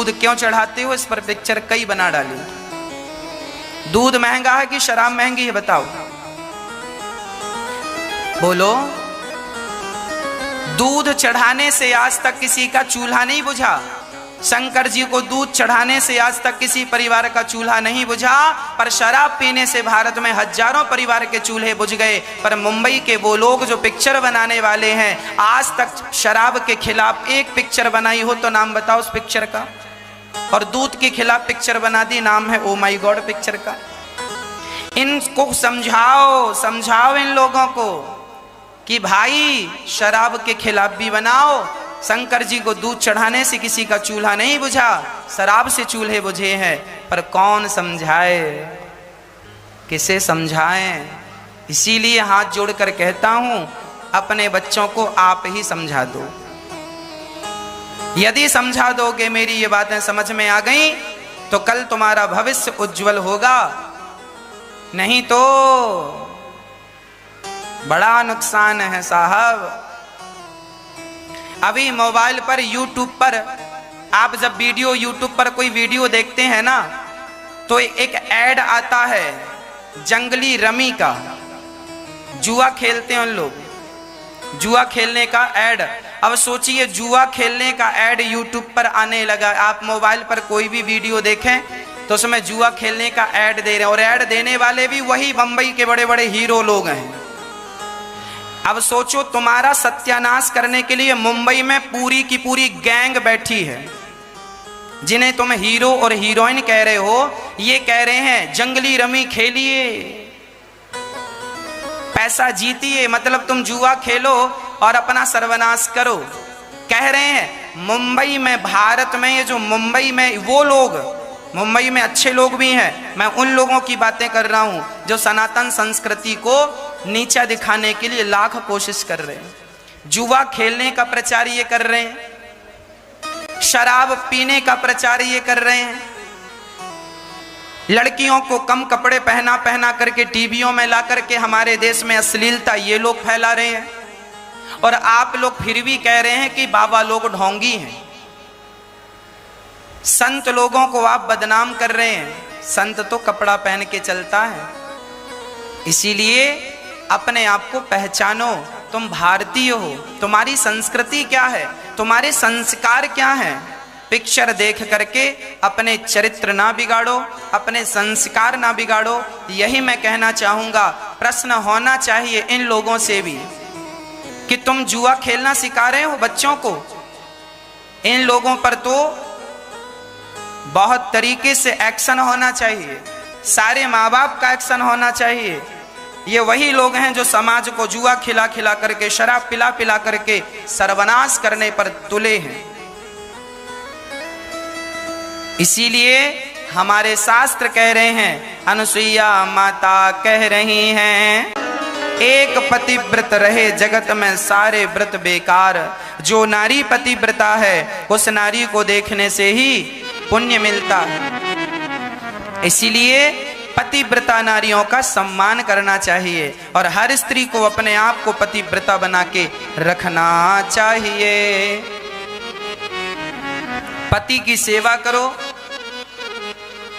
दूध क्यों चढ़ाते हो, इस पर पिक्चर कई बना डाली। दूध महंगा है कि शराब महंगी है, बताओ बोलो। दूध चढ़ाने से आज तक किसी का चूल्हा नहीं बुझा। शंकर जी को दूध चढ़ाने से आज तक किसी परिवार का चूल्हा नहीं बुझा, पर शराब पीने से भारत में हजारों परिवार के चूल्हे बुझ गए। पर मुंबई के वो लोग जो पिक्चर बनाने वाले हैं, आज तक शराब के खिलाफ एक पिक्चर बनाई हो तो नाम बताओ उस पिक्चर का। और दूध के खिलाफ पिक्चर बना दी, नाम है ओ माई गॉड पिक्चर का। इनको समझाओ, समझाओ इन लोगों को कि भाई शराब के खिलाफ भी बनाओ। शंकर जी को दूध चढ़ाने से किसी का चूल्हा नहीं बुझा, शराब से चूल्हे बुझे हैं। पर कौन समझाए, किसे समझाएं? इसीलिए हाथ जोड़कर कहता हूं, अपने बच्चों को आप ही समझा दो। यदि समझा दोगे, मेरी ये बातें समझ में आ गई, तो कल तुम्हारा भविष्य उज्जवल होगा। नहीं तो बड़ा नुकसान है साहब। अभी मोबाइल पर यूट्यूब पर आप जब वीडियो यूट्यूब पर कोई वीडियो देखते हैं ना, तो एक ऐड आता है जंगली रमी का। जुआ खेलते हैं उन लोग, जुआ खेलने का ऐड। अब सोचिए, जुआ खेलने का ऐड यूट्यूब पर आने लगा। आप मोबाइल पर कोई भी वीडियो देखें तो उसमें जुआ खेलने का ऐड दे रहे हैं, और ऐड देने वाले भी वही बंबई के बड़े बड़े हीरो लोग हैं। अब सोचो, तुम्हारा सत्यानाश करने के लिए मुंबई में पूरी की पूरी गैंग बैठी है, जिन्हें तुम हीरो और हीरोइन कह रहे हो। ये कह रहे हैं जंगली रमी खेलिए, पैसा जीतिए, मतलब तुम जुआ खेलो और अपना सर्वनाश करो। कह रहे हैं मुंबई में, भारत में, ये जो मुंबई में वो लोग, मुंबई में अच्छे लोग भी हैं। मैं उन लोगों की बातें कर रहा हूं जो सनातन संस्कृति को नीचा दिखाने के लिए लाख कोशिश कर रहे हैं। जुआ खेलने का प्रचार ये कर रहे हैं, शराब पीने का प्रचार ये कर रहे हैं, लड़कियों को कम कपड़े पहना पहना करके टीवियों में ला करके हमारे देश में अश्लीलता ये लोग फैला रहे हैं। और आप लोग फिर भी कह रहे हैं कि बाबा लोग ढोंगी हैं। संत लोगों को आप बदनाम कर रहे हैं। संत तो कपड़ा पहन के चलता है। इसीलिए अपने आप को पहचानो, तुम भारतीय हो। तुम्हारी संस्कृति क्या है, तुम्हारे संस्कार क्या हैं? पिक्चर देख करके अपने चरित्र ना बिगाड़ो, अपने संस्कार ना बिगाड़ो। यही मैं कहना चाहूंगा। प्रश्न होना चाहिए इन लोगों से भी कि तुम जुआ खेलना सिखा रहे हो बच्चों को। इन लोगों पर तो बहुत तरीके से एक्शन होना चाहिए, सारे माँ बाप का एक्शन होना चाहिए। ये वही लोग हैं जो समाज को जुआ खिला खिला करके, शराब पिला पिला करके सर्वनाश करने पर तुले हैं। इसीलिए हमारे शास्त्र कह रहे हैं, अनुसुईया माता कह रही हैं, एक पतिव्रत रहे जगत में सारे व्रत बेकार। जो नारी पतिव्रता है उस नारी को देखने से ही पुण्य मिलता है। इसीलिए पतिव्रता नारियों का सम्मान करना चाहिए और हर स्त्री को अपने आप को पतिव्रता बना के रखना चाहिए। पति की सेवा करो,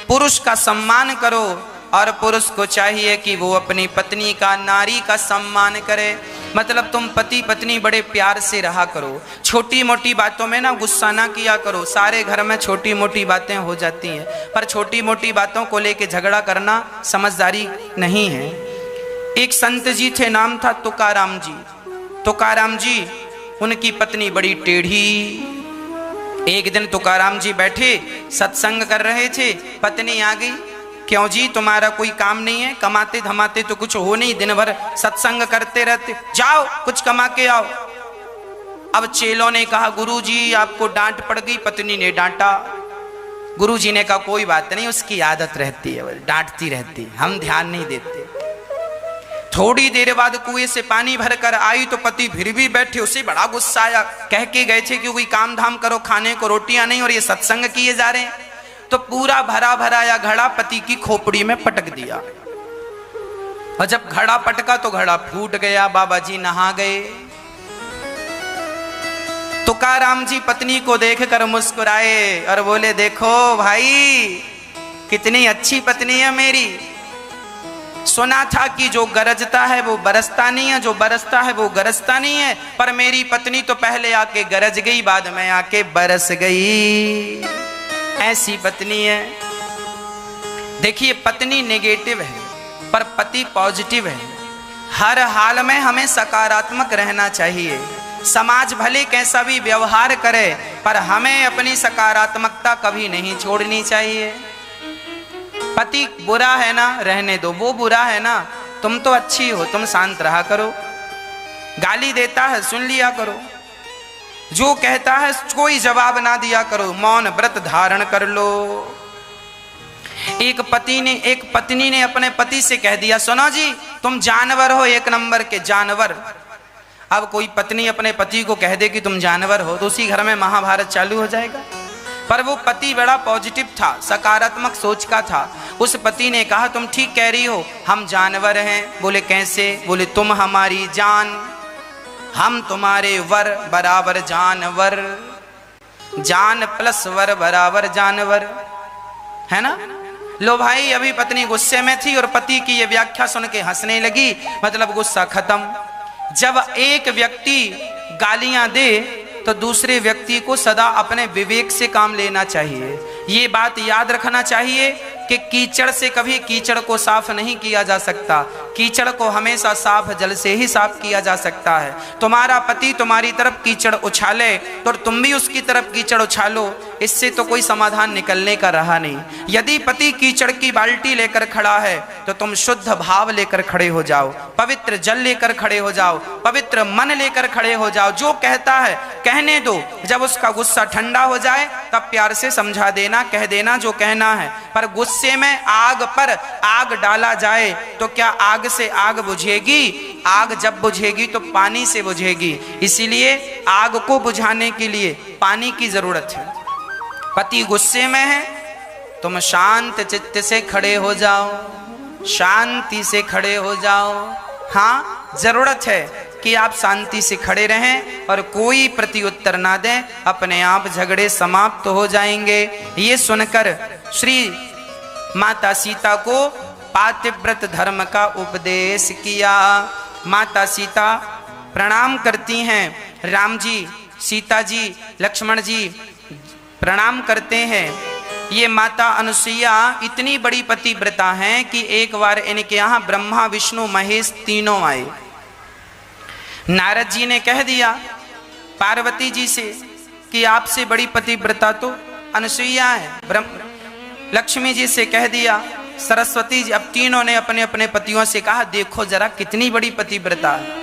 पुरुष का सम्मान करो, और पुरुष को चाहिए कि वो अपनी पत्नी का, नारी का सम्मान करे। मतलब तुम पति पत्नी बड़े प्यार से रहा करो, छोटी मोटी बातों में ना गुस्सा ना किया करो। सारे घर में छोटी मोटी बातें हो जाती हैं, पर छोटी मोटी बातों को लेके झगड़ा करना समझदारी नहीं है। एक संत जी थे, नाम था तुकाराम जी। तुकाराम जी, उनकी पत्नी बड़ी टेढ़ी। एक दिन तुकाराम जी बैठे सत्संग कर रहे थे, पत्नी आ गई। क्यों जी, तुम्हारा कोई काम नहीं है? कमाते धमाते तो कुछ हो नहीं, दिन भर सत्संग करते रहते, जाओ कुछ कमा के आओ। अब चेलों ने कहा, गुरुजी आपको डांट पड़ गई। पत्नी ने डांटा। गुरुजी ने कहा कोई बात नहीं, उसकी आदत रहती है, डांटती रहती, हम ध्यान नहीं देते। थोड़ी देर बाद कुएं से पानी भर कर आई तो पति फिर भी बैठे। उसे बड़ा गुस्सा आया। कह के गए थे कि कोई काम धाम करो, खाने को रोटियां नहीं और ये सत्संग किए जा रहे हैं। तो पूरा भरा भराया घड़ा पति की खोपड़ी में पटक दिया, और जब घड़ा पटका तो घड़ा फूट गया। बाबा जी नहा गए। तुकाराम जी पत्नी को देखकर मुस्कुराए और बोले, देखो भाई कितनी अच्छी पत्नी है मेरी। सुना था कि जो गरजता है वो बरसता नहीं है, जो बरसता है वो गरजता नहीं है, पर मेरी पत्नी तो पहले आके गरज गई, बाद में आके बरस गई। ऐसी पत्नी है। देखिए, पत्नी नेगेटिव है पर पति पॉजिटिव है। हर हाल में हमें सकारात्मक रहना चाहिए। समाज भले कैसा भी व्यवहार करे, पर हमें अपनी सकारात्मकता कभी नहीं छोड़नी चाहिए। पति बुरा है ना, रहने दो, वो बुरा है ना, तुम तो अच्छी हो, तुम शांत रहा करो। गाली देता है सुन लिया करो, जो कहता है कोई जवाब ना दिया करो, मौन व्रत धारण कर लो। एक पत्नी ने अपने पति से कह दिया, सुनो जी तुम जानवर हो, एक नंबर के जानवर। अब कोई पत्नी अपने पति को कह दे कि तुम जानवर हो, तो उसी घर में महाभारत चालू हो जाएगा। पर वो पति बड़ा पॉजिटिव था, सकारात्मक सोच का था। उस पति ने कहा, तुम ठीक कह रही हो, हम जानवर हैं। बोले कैसे? बोले तुम हमारी जान, हम तुम्हारे वर बराबर जानवर, जान प्लस वर बराबर जानवर, है ना। लो भाई, अभी पत्नी गुस्से में थी और पति की ये व्याख्या सुन के हंसने लगी, मतलब गुस्सा खत्म। जब एक व्यक्ति गालियां दे तो दूसरे व्यक्ति को सदा अपने विवेक से काम लेना चाहिए। ये बात याद रखना चाहिए कि कीचड़ से कभी कीचड़ को साफ नहीं किया जा सकता, कीचड़ को हमेशा साफ जल से ही साफ किया जा सकता है। तुम्हारा पति तुम्हारी तरफ कीचड़ उछाले तो तुम भी उसकी तरफ कीचड़ उछालो, इससे तो कोई समाधान निकलने का रहा नहीं। यदि पति कीचड़ की बाल्टी लेकर खड़ा है तो तुम शुद्ध भाव लेकर खड़े हो जाओ, पवित्र जल लेकर खड़े हो जाओ, पवित्र मन लेकर खड़े हो जाओ। जो कहता है कहने दो, जब उसका गुस्सा ठंडा हो जाए तब प्यार से समझा देना, कह देना जो कहना है। पर गुस्से में आग पर आग डाला जाए तो क्या आग से आग बुझेगी? आग जब बुझेगी तो पानी से बुझेगी, इसीलिए आग को बुझाने के लिए पानी की जरूरत है। पति गुस्से में है, तुम शांत चित्त से खड़े हो जाओ, शांति से खड़े हो जाओ। हाँ, जरूरत है कि आप शांति से खड़े रहें और कोई प्रत्युत्तर ना दें, अपने आप झगड़े समाप्त हो जाएंगे। ये सुनकर श्री माता सीता को पातिव्रत धर्म का उपदेश किया। माता सीता प्रणाम करती हैं, राम जी, सीता जी, लक्ष्मण जी प्रणाम करते हैं। ये माता अनुसुईया इतनी बड़ी पतिव्रता हैं कि एक बार इनके यहाँ ब्रह्मा विष्णु महेश तीनों आए। नारद जी ने कह दिया पार्वती जी से कि आपसे बड़ी पतिव्रता तो अनुसुईया है। लक्ष्मी जी से कह दिया, सरस्वती जी। अब तीनों ने अपने अपने पतियों से कहा, देखो जरा कितनी बड़ी पतिव्रता है।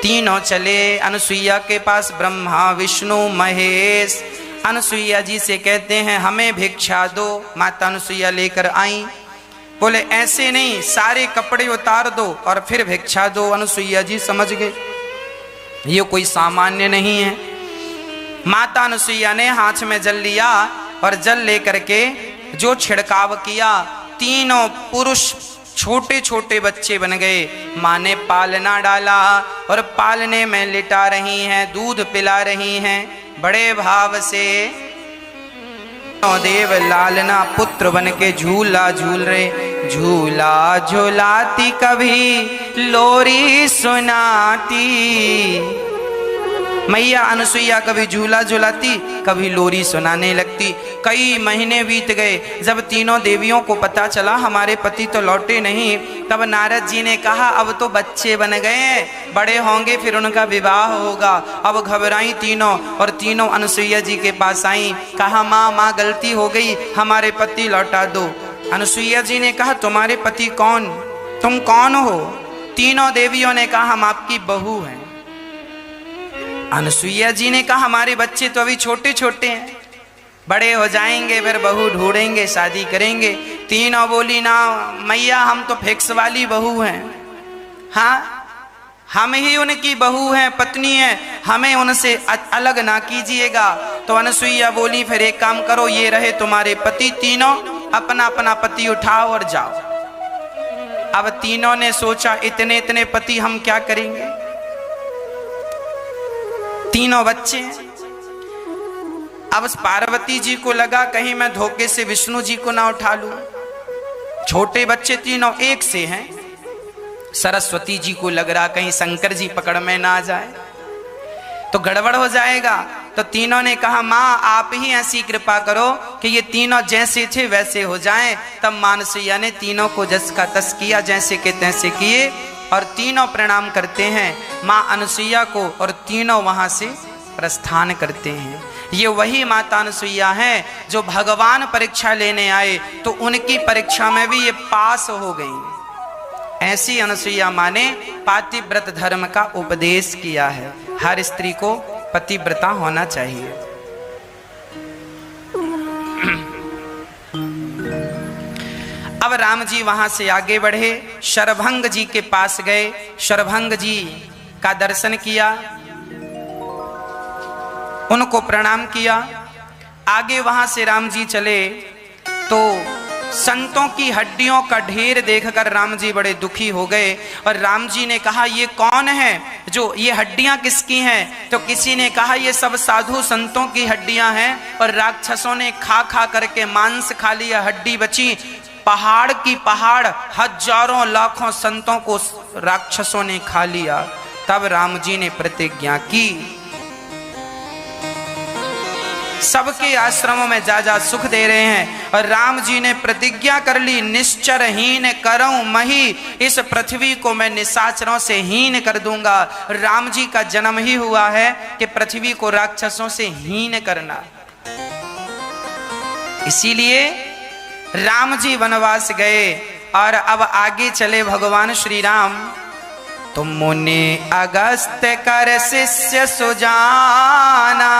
तीनों चले अनुसुईया के पास, ब्रह्मा विष्णु महेश। अनुसुईया जी से कहते हैं हमें भिक्षा दो। माता अनुसुईया लेकर आई। बोले ऐसे नहीं, सारे कपड़े उतार दो और फिर भिक्षा दो। अनुसुईया जी समझ गए ये कोई सामान्य नहीं है। माता अनुसुईया ने हाथ में जल लिया और जल लेकर के जो छिड़काव किया, तीनों पुरुष छोटे छोटे बच्चे बन गए। माँ ने पालना डाला और पालने में लिटा रही हैं, दूध पिला रही हैं बड़े भाव से। देव लालना पुत्र बन के झूला झूल रहे। झूला झूलाती कभी लोरी सुनाती। मैया अनुसुईया कभी झूला झुलाती, कभी लोरी सुनाने लगती। कई महीने बीत गए। जब तीनों देवियों को पता चला हमारे पति तो लौटे नहीं, तब नारद जी ने कहा अब तो बच्चे बन गए, बड़े होंगे फिर उनका विवाह होगा। अब घबराई तीनों और तीनों अनुसुईया जी के पास आई। कहा माँ माँ गलती हो गई, हमारे पति लौटा दो। अनुसुईया जी ने कहा तुम्हारे पति कौन, तुम कौन हो? तीनों देवियों ने कहा हम आपकी बहू हैं। अनुसुईया जी ने कहा हमारे बच्चे तो अभी छोटे छोटे हैं, बड़े हो जाएंगे फिर बहू ढूंढेंगे, शादी करेंगे। तीनों बोली ना मैया हम तो फिक्स वाली बहू हैं, हाँ हम ही उनकी बहू हैं, पत्नी हैं, हमें उनसे अलग ना कीजिएगा। तो अनुसुईया बोली फिर एक काम करो, ये रहे तुम्हारे पति, तीनों अपना अपना पति उठाओ और जाओ। अब तीनों ने सोचा इतने इतने पति हम क्या करेंगे, तीनों बच्चे हैं। अब पार्वती जी को लगा कहीं मैं धोखे से विष्णु जी को ना उठा लूं, छोटे बच्चे तीनों एक से हैं। सरस्वती जी को लग रहा कहीं शंकर जी पकड़ में ना आ जाए तो गड़बड़ हो जाएगा। तो तीनों ने कहा माँ आप ही ऐसी कृपा करो कि ये तीनों जैसे थे वैसे हो जाएं। तब मानसैया ने तीनों को जस का तस किया, जैसे के तैसे किए, और तीनों प्रणाम करते हैं माँ अनुसुईया को, और तीनों वहां से प्रस्थान करते हैं। ये वही माता अनुसुईया हैं जो भगवान परीक्षा लेने आए तो उनकी परीक्षा में भी ये पास हो गई। ऐसी अनुसुईया माँ ने पातिव्रत धर्म का उपदेश किया है। हर स्त्री को पतिव्रता होना चाहिए। अब राम जी वहां से आगे बढ़े, शरभंग जी के पास गए, शरभंग जी का दर्शन किया, उनको प्रणाम किया। आगे वहां से राम जी चले तो संतों की हड्डियों का ढेर देखकर राम जी बड़े दुखी हो गए, और राम जी ने कहा ये कौन है, जो ये हड्डियां किसकी हैं? तो किसी ने कहा ये सब साधु संतों की हड्डियां हैं, और राक्षसों ने खा खा करके मांस खा लिया, हड्डी बची। पहाड़ की पहाड़ हजारों लाखों संतों को राक्षसों ने खा लिया। तब राम जी ने प्रतिज्ञा की सबके आश्रमों में जा जा सुख दे रहे हैं, और राम जी ने प्रतिज्ञा कर ली निश्चरहीन करऊं मही, इस पृथ्वी को मैं निशाचरों से हीन कर दूंगा। राम जी का जन्म ही हुआ है कि पृथ्वी को राक्षसों से हीन करना। इसीलिए राम जी वनवास गए, और अब आगे चले भगवान श्री राम। तुम मुनि अगस्त कर शिष्य सुजाना,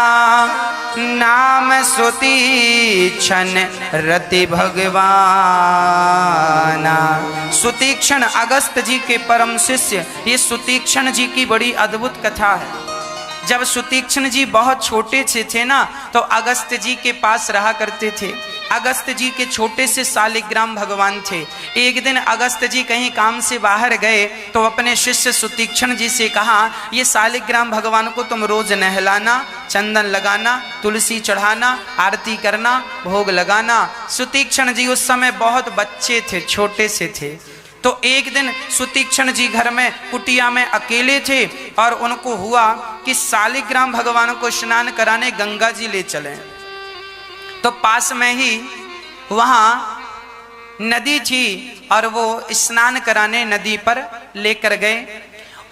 नाम सुतीक्षण रति भगवाना। सुतीक्षण अगस्त जी के परम शिष्य, ये सुतीक्षण जी की बड़ी अद्भुत कथा है। जब सुतीक्षण जी बहुत छोटे से थे ना, तो अगस्त जी के पास रहा करते थे। अगस्त जी के छोटे से शालिग्राम भगवान थे। एक दिन अगस्त जी कहीं काम से बाहर गए तो अपने शिष्य सुतीक्षण जी से कहा ये शालिग्राम भगवान को तुम रोज नहलाना, चंदन लगाना, तुलसी चढ़ाना, आरती करना, भोग लगाना। सुतीक्षण जी उस समय बहुत बच्चे थे, छोटे से थे। तो एक दिन सुतीक्षण जी घर में कुटिया में अकेले थे, और उनको हुआ कि शालिग्राम भगवान को स्नान कराने गंगा जी ले चलें। तो पास में ही वहां नदी थी, और वो स्नान कराने नदी पर लेकर गए।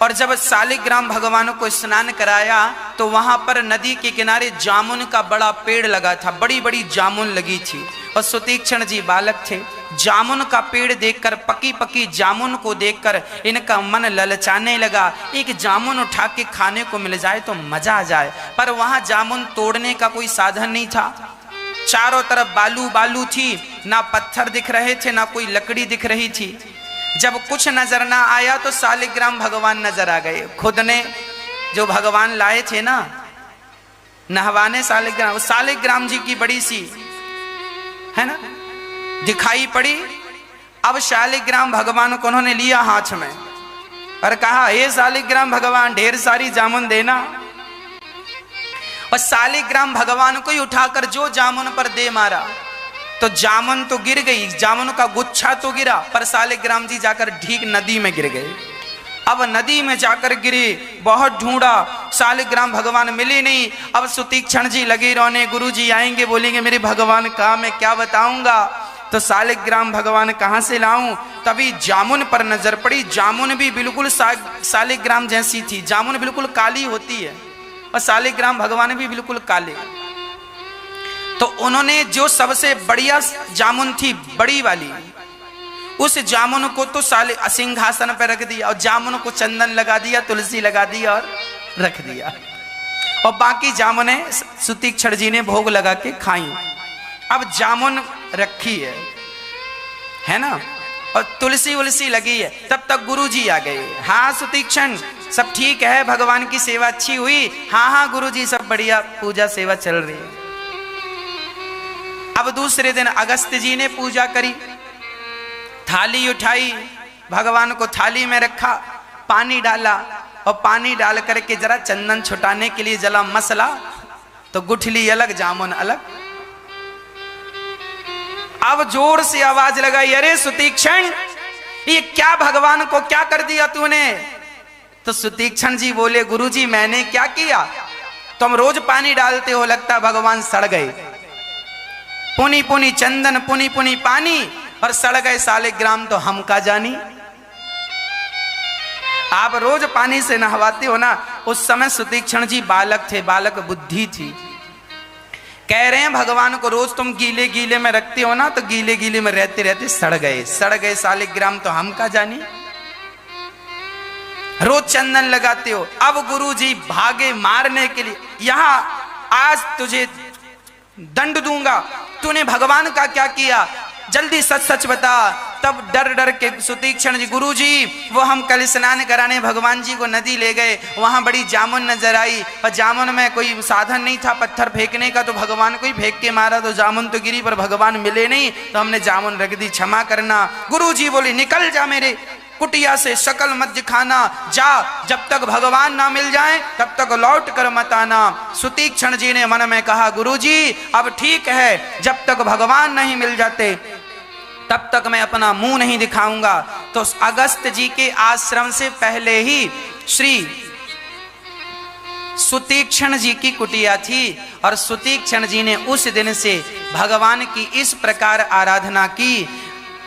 और जब शालिग्राम भगवान को स्नान कराया तो वहां पर नदी के किनारे जामुन का बड़ा पेड़ लगा था, बड़ी बड़ी जामुन लगी थी। और सुतीक्षण जी बालक थे। जामुन का पेड़ देखकर, पकी पकी जामुन को देखकर इनका मन ललचाने लगा। एक जामुन उठा के खाने को मिल जाए तो मजा आ जाए, पर वहां जामुन तोड़ने का कोई साधन नहीं था। चारों तरफ बालू बालू थी, ना पत्थर दिख रहे थे, ना कोई लकड़ी दिख रही थी। जब कुछ नजर ना आया तो शालिग्राम भगवान नजर आ गए। खुद ने जो भगवान लाए थे ना नहवाने शालिग्राम जी की बड़ी सी है ना दिखाई पड़ी। अब शालिग्राम भगवान को उन्होंने लिया हाथ में और कहा हे शालिग्राम भगवान ढेर सारी जामुन देना। और शालिग्राम भगवान को ही उठाकर जो जामुन पर दे मारा तो जामुन तो गिर गई, जामुन का गुच्छा तो गिरा, पर शालिग्राम जी जाकर ठीक नदी में गिर गए। अब नदी में जाकर गिरे, बहुत ढूंढा, शालिग्राम भगवान मिले नहीं। अब सुतीक्षण जी लगे रोने, गुरु जी आएंगे बोलेंगे मेरे भगवान कहाँ, मैं क्या बताऊंगा। तो शालिग्राम भगवान कहाँ से लाऊं। तभी जामुन पर नजर पड़ी। जामुन भी बिल्कुल शालिग्राम जैसी थी। जामुन बिल्कुल काली होती है और शालिग्राम भगवान भी बिल्कुल काले। तो उन्होंने जो सबसे बढ़िया जामुन थी, बड़ी वाली, उस जामुन को तो सिंहासन पर रख दिया और जामुन को चंदन लगा दिया, तुलसी लगा दी और रख दिया। और बाकी जामुने सुतीक्षण जी ने भोग लगा के खाई। अब जामुन रखी है ना, और तुलसी उलसी लगी है। तब तक गुरु जी आ गए। हाँ सुतीक्षण सब ठीक है, भगवान की सेवा अच्छी हुई। हाँ हाँ गुरु जी सब बढ़िया, पूजा सेवा चल रही है। अब दूसरे दिन अगस्त जी ने पूजा करी, थाली उठाई, भगवान को थाली में रखा, पानी डाला और पानी डाल करके जरा चंदन छुटाने के लिए जला मसला तो गुठली अलग जामुन अलग। अब जोर से आवाज लगाई, अरे सुतीक्षण, ये क्या भगवान को क्या कर दिया तूने? तो सुतीक्षण जी बोले, गुरुजी मैंने क्या किया? तुम रोज पानी डालते हो, लगता भगवान सड़ गए। पुनी पुनी चंदन, पुनी पुनी पानी, और सड़ गए सालिग्राम तो हम का जानी। आप रोज पानी से नहवाते हो ना। उस समय सुतीक्षण जी बालक थे, बालक बुद्धि थी। कह रहे हैं भगवान को रोज तुम गीले गीले में रखते हो ना, तो गीले गीले में रहते रहते सड़ गए सालिग्राम तो हम का जानी। रोज चंदन लगाते हो। अब गुरुजी भागे मारने के लिए, यहां आज तुझे दंड दूंगा, तूने भगवान का क्या किया, जल्दी सच सच बता। तब डर डर के सुतीक्षण जी, गुरुजी वो हम कल स्नान कराने भगवान जी को नदी ले गए, वहां बड़ी जामुन नजर आई, और जामुन में कोई साधन नहीं था पत्थर फेंकने का, तो भगवान को ही फेंक के मारा, तो जामुन तो गिरी पर भगवान मिले नहीं, तो हमने जामुन रख दी, क्षमा करना। गुरुजी बोले, निकल जा मेरे कुटिया से, शकल मत दिखाना, जा, जब तक भगवान ना मिल जाए तब तक लौट कर मत आना। सुतीक्षण जी ने मन में कहा, गुरुजी अब ठीक है, जब तक भगवान नहीं मिल जाते तब तक मैं अपना मुंह नहीं दिखाऊंगा। तो अगस्त जी के आश्रम से पहले ही श्री सुतीक्षण जी की कुटिया थी, और सुतीक्षण जी ने उस दिन से भगवान की इस प्रकार आराधना की।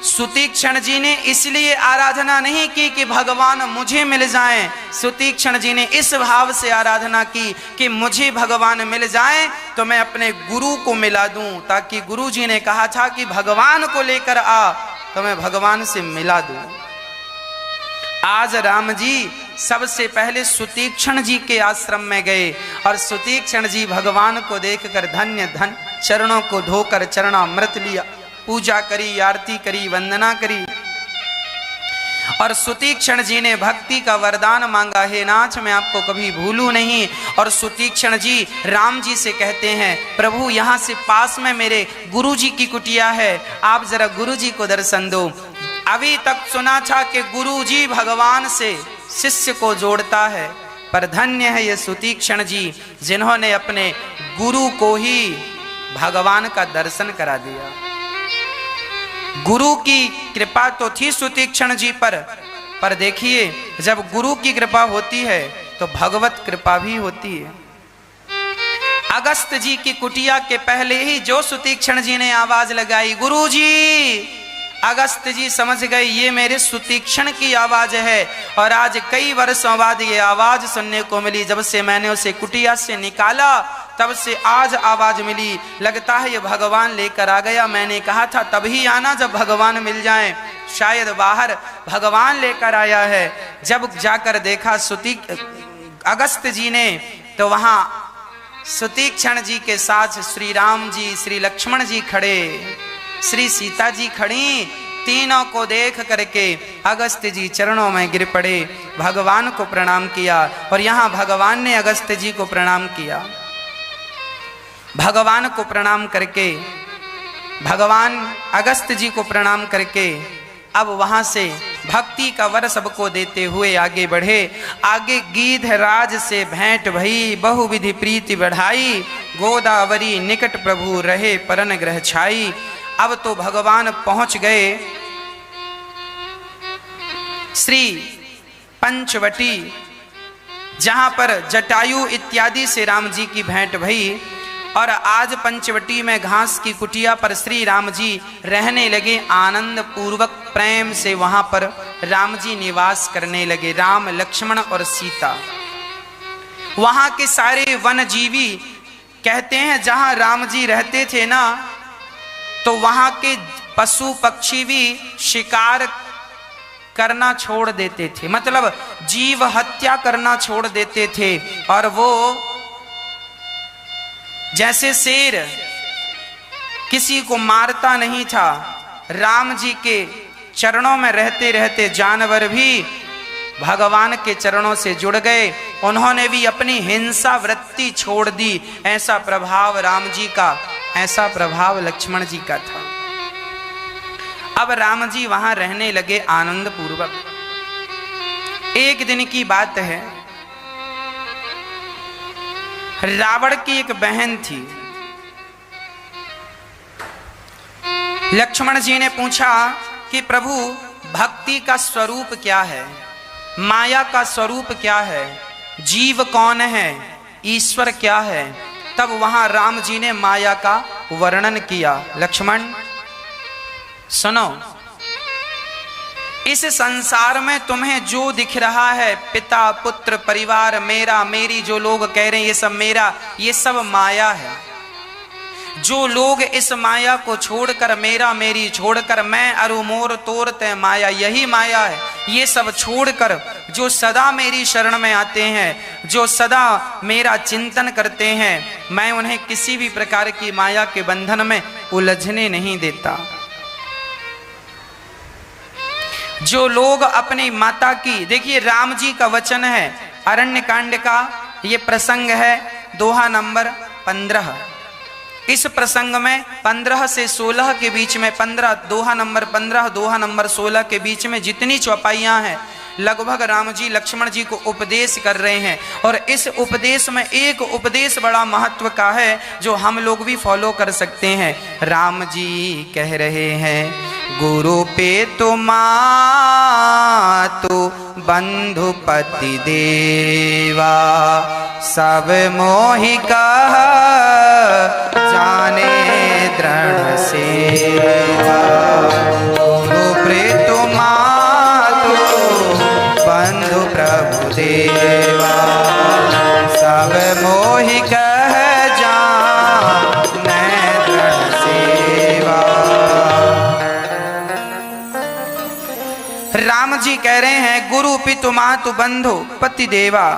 सुतीक्षण जी ने इसलिए आराधना नहीं की कि भगवान मुझे मिल जाएं, सुतीक्षण जी ने इस भाव से आराधना की कि मुझे भगवान मिल जाएं तो मैं अपने गुरु को मिला दूं, ताकि गुरु जी ने कहा था कि भगवान को लेकर आ, तो मैं भगवान से मिला दूं। आज राम जी सबसे पहले सुतीक्षण जी के आश्रम में गए, और सुतीक्षण जी भगवान को देखकर धन्य धन, चरणों को धोकर चरणामृत लिया, पूजा करी, आरती करी, वंदना करी, और सुतीक्षण जी ने भक्ति का वरदान मांगा, हे नाथ मैं आपको कभी भूलूं नहीं। और सुतीक्षण जी राम जी से कहते हैं, प्रभु यहाँ से पास में मेरे गुरु जी की कुटिया है, आप जरा गुरु जी को दर्शन दो। अभी तक सुना था कि गुरु जी भगवान से शिष्य को जोड़ता है, पर धन्य है ये सुतीक्षण जी जिन्होंने अपने गुरु को ही भगवान का दर्शन करा दिया। गुरु की कृपा तो थी सुतीक्षण जी पर देखिए जब गुरु की कृपा होती है तो भगवत कृपा भी होती है। अगस्त जी की कुटिया के पहले ही जो सुतीक्षण जी ने आवाज लगाई, गुरु जी, अगस्त जी समझ गए ये मेरे सुतीक्षण की आवाज है। और आज कई वर्षों बाद ये आवाज सुनने को मिली, जब से मैंने उसे कुटिया से निकाला तब से आज आवाज मिली, लगता है ये भगवान लेकर आ गया। मैंने कहा था तभी आना जब भगवान मिल जाएं, शायद बाहर भगवान लेकर आया है। जब जाकर देखा अगस्त जी ने, तो वहां सुतीक्षण जी के साथ श्री राम जी, श्री लक्ष्मण जी खड़े, श्री सीता जी खड़ी, तीनों को देख करके अगस्त जी चरणों में गिर पड़े, भगवान को प्रणाम किया। और यहाँ भगवान ने अगस्त जी को प्रणाम किया। भगवान को प्रणाम करके, भगवान अगस्त जी को प्रणाम करके अब वहां से भक्ति का वर सबको देते हुए आगे बढ़े। आगे गीधराज से भेंट भई, बहुविधि प्रीति बढ़ाई, गोदावरी निकट प्रभु रहे परन ग्रह छाई। अब तो भगवान पहुंच गए श्री पंचवटी, जहां पर जटायु इत्यादि से राम जी की भेंट भई। और आज पंचवटी में घास की कुटिया पर श्री राम जी रहने लगे, आनंद पूर्वक प्रेम से वहां पर राम जी निवास करने लगे, राम लक्ष्मण और सीता। वहां के सारे वन जीवी कहते हैं जहां राम जी रहते थे ना, तो वहां के पशु पक्षी भी शिकार करना छोड़ देते थे, मतलब जीव हत्या करना छोड़ देते थे। और वो जैसे शेर किसी को मारता नहीं था, राम जी के चरणों में रहते रहते जानवर भी भगवान के चरणों से जुड़ गए, उन्होंने भी अपनी हिंसा वृत्ति छोड़ दी। ऐसा प्रभाव राम जी का, ऐसा प्रभाव लक्ष्मण जी का था। अब राम जी वहां रहने लगे आनंद पूर्वक। एक दिन की बात है, रावण की एक बहन थी। लक्ष्मण जी ने पूछा कि प्रभु भक्ति का स्वरूप क्या है, माया का स्वरूप क्या है, जीव कौन है, ईश्वर क्या है। तब वहां राम जी ने माया का वर्णन किया। लक्ष्मण सुनो, इस संसार में तुम्हें जो दिख रहा है, पिता पुत्र परिवार, मेरा मेरी, जो लोग कह रहे हैं ये सब मेरा, ये सब माया है। जो लोग इस माया को छोड़कर, मेरा मेरी छोड़कर, मैं अरु मोर तोर तै माया, यही माया है, ये सब छोड़कर जो सदा मेरी शरण में आते हैं, जो सदा मेरा चिंतन करते हैं, मैं उन्हें किसी भी प्रकार की माया के बंधन में उलझने नहीं देता। जो लोग अपनी माता की, देखिए राम जी का वचन है, अरण्य कांड का ये प्रसंग है, दोहा नंबर 15। इस प्रसंग में 15 से 16 के बीच में, 15 दोहा नंबर 15 दोहा नंबर 16 के बीच में जितनी चौपाइयां हैं, लगभग राम जी लक्ष्मण जी को उपदेश कर रहे हैं। और इस उपदेश में एक उपदेश बड़ा महत्व का है जो हम लोग भी फॉलो कर सकते हैं। राम जी कह रहे हैं, गुरु पे तो मातु बंधु पति देवा, सब मोहि कह जाने दृढ़ सेवा। गुरु पे तो मातु बंधु प्रभु देवा, सब मोहि कह जाने दृढ़ सेवा। राम जी कह रहे हैं, गुरु पितु मातु बंधु पति देवा।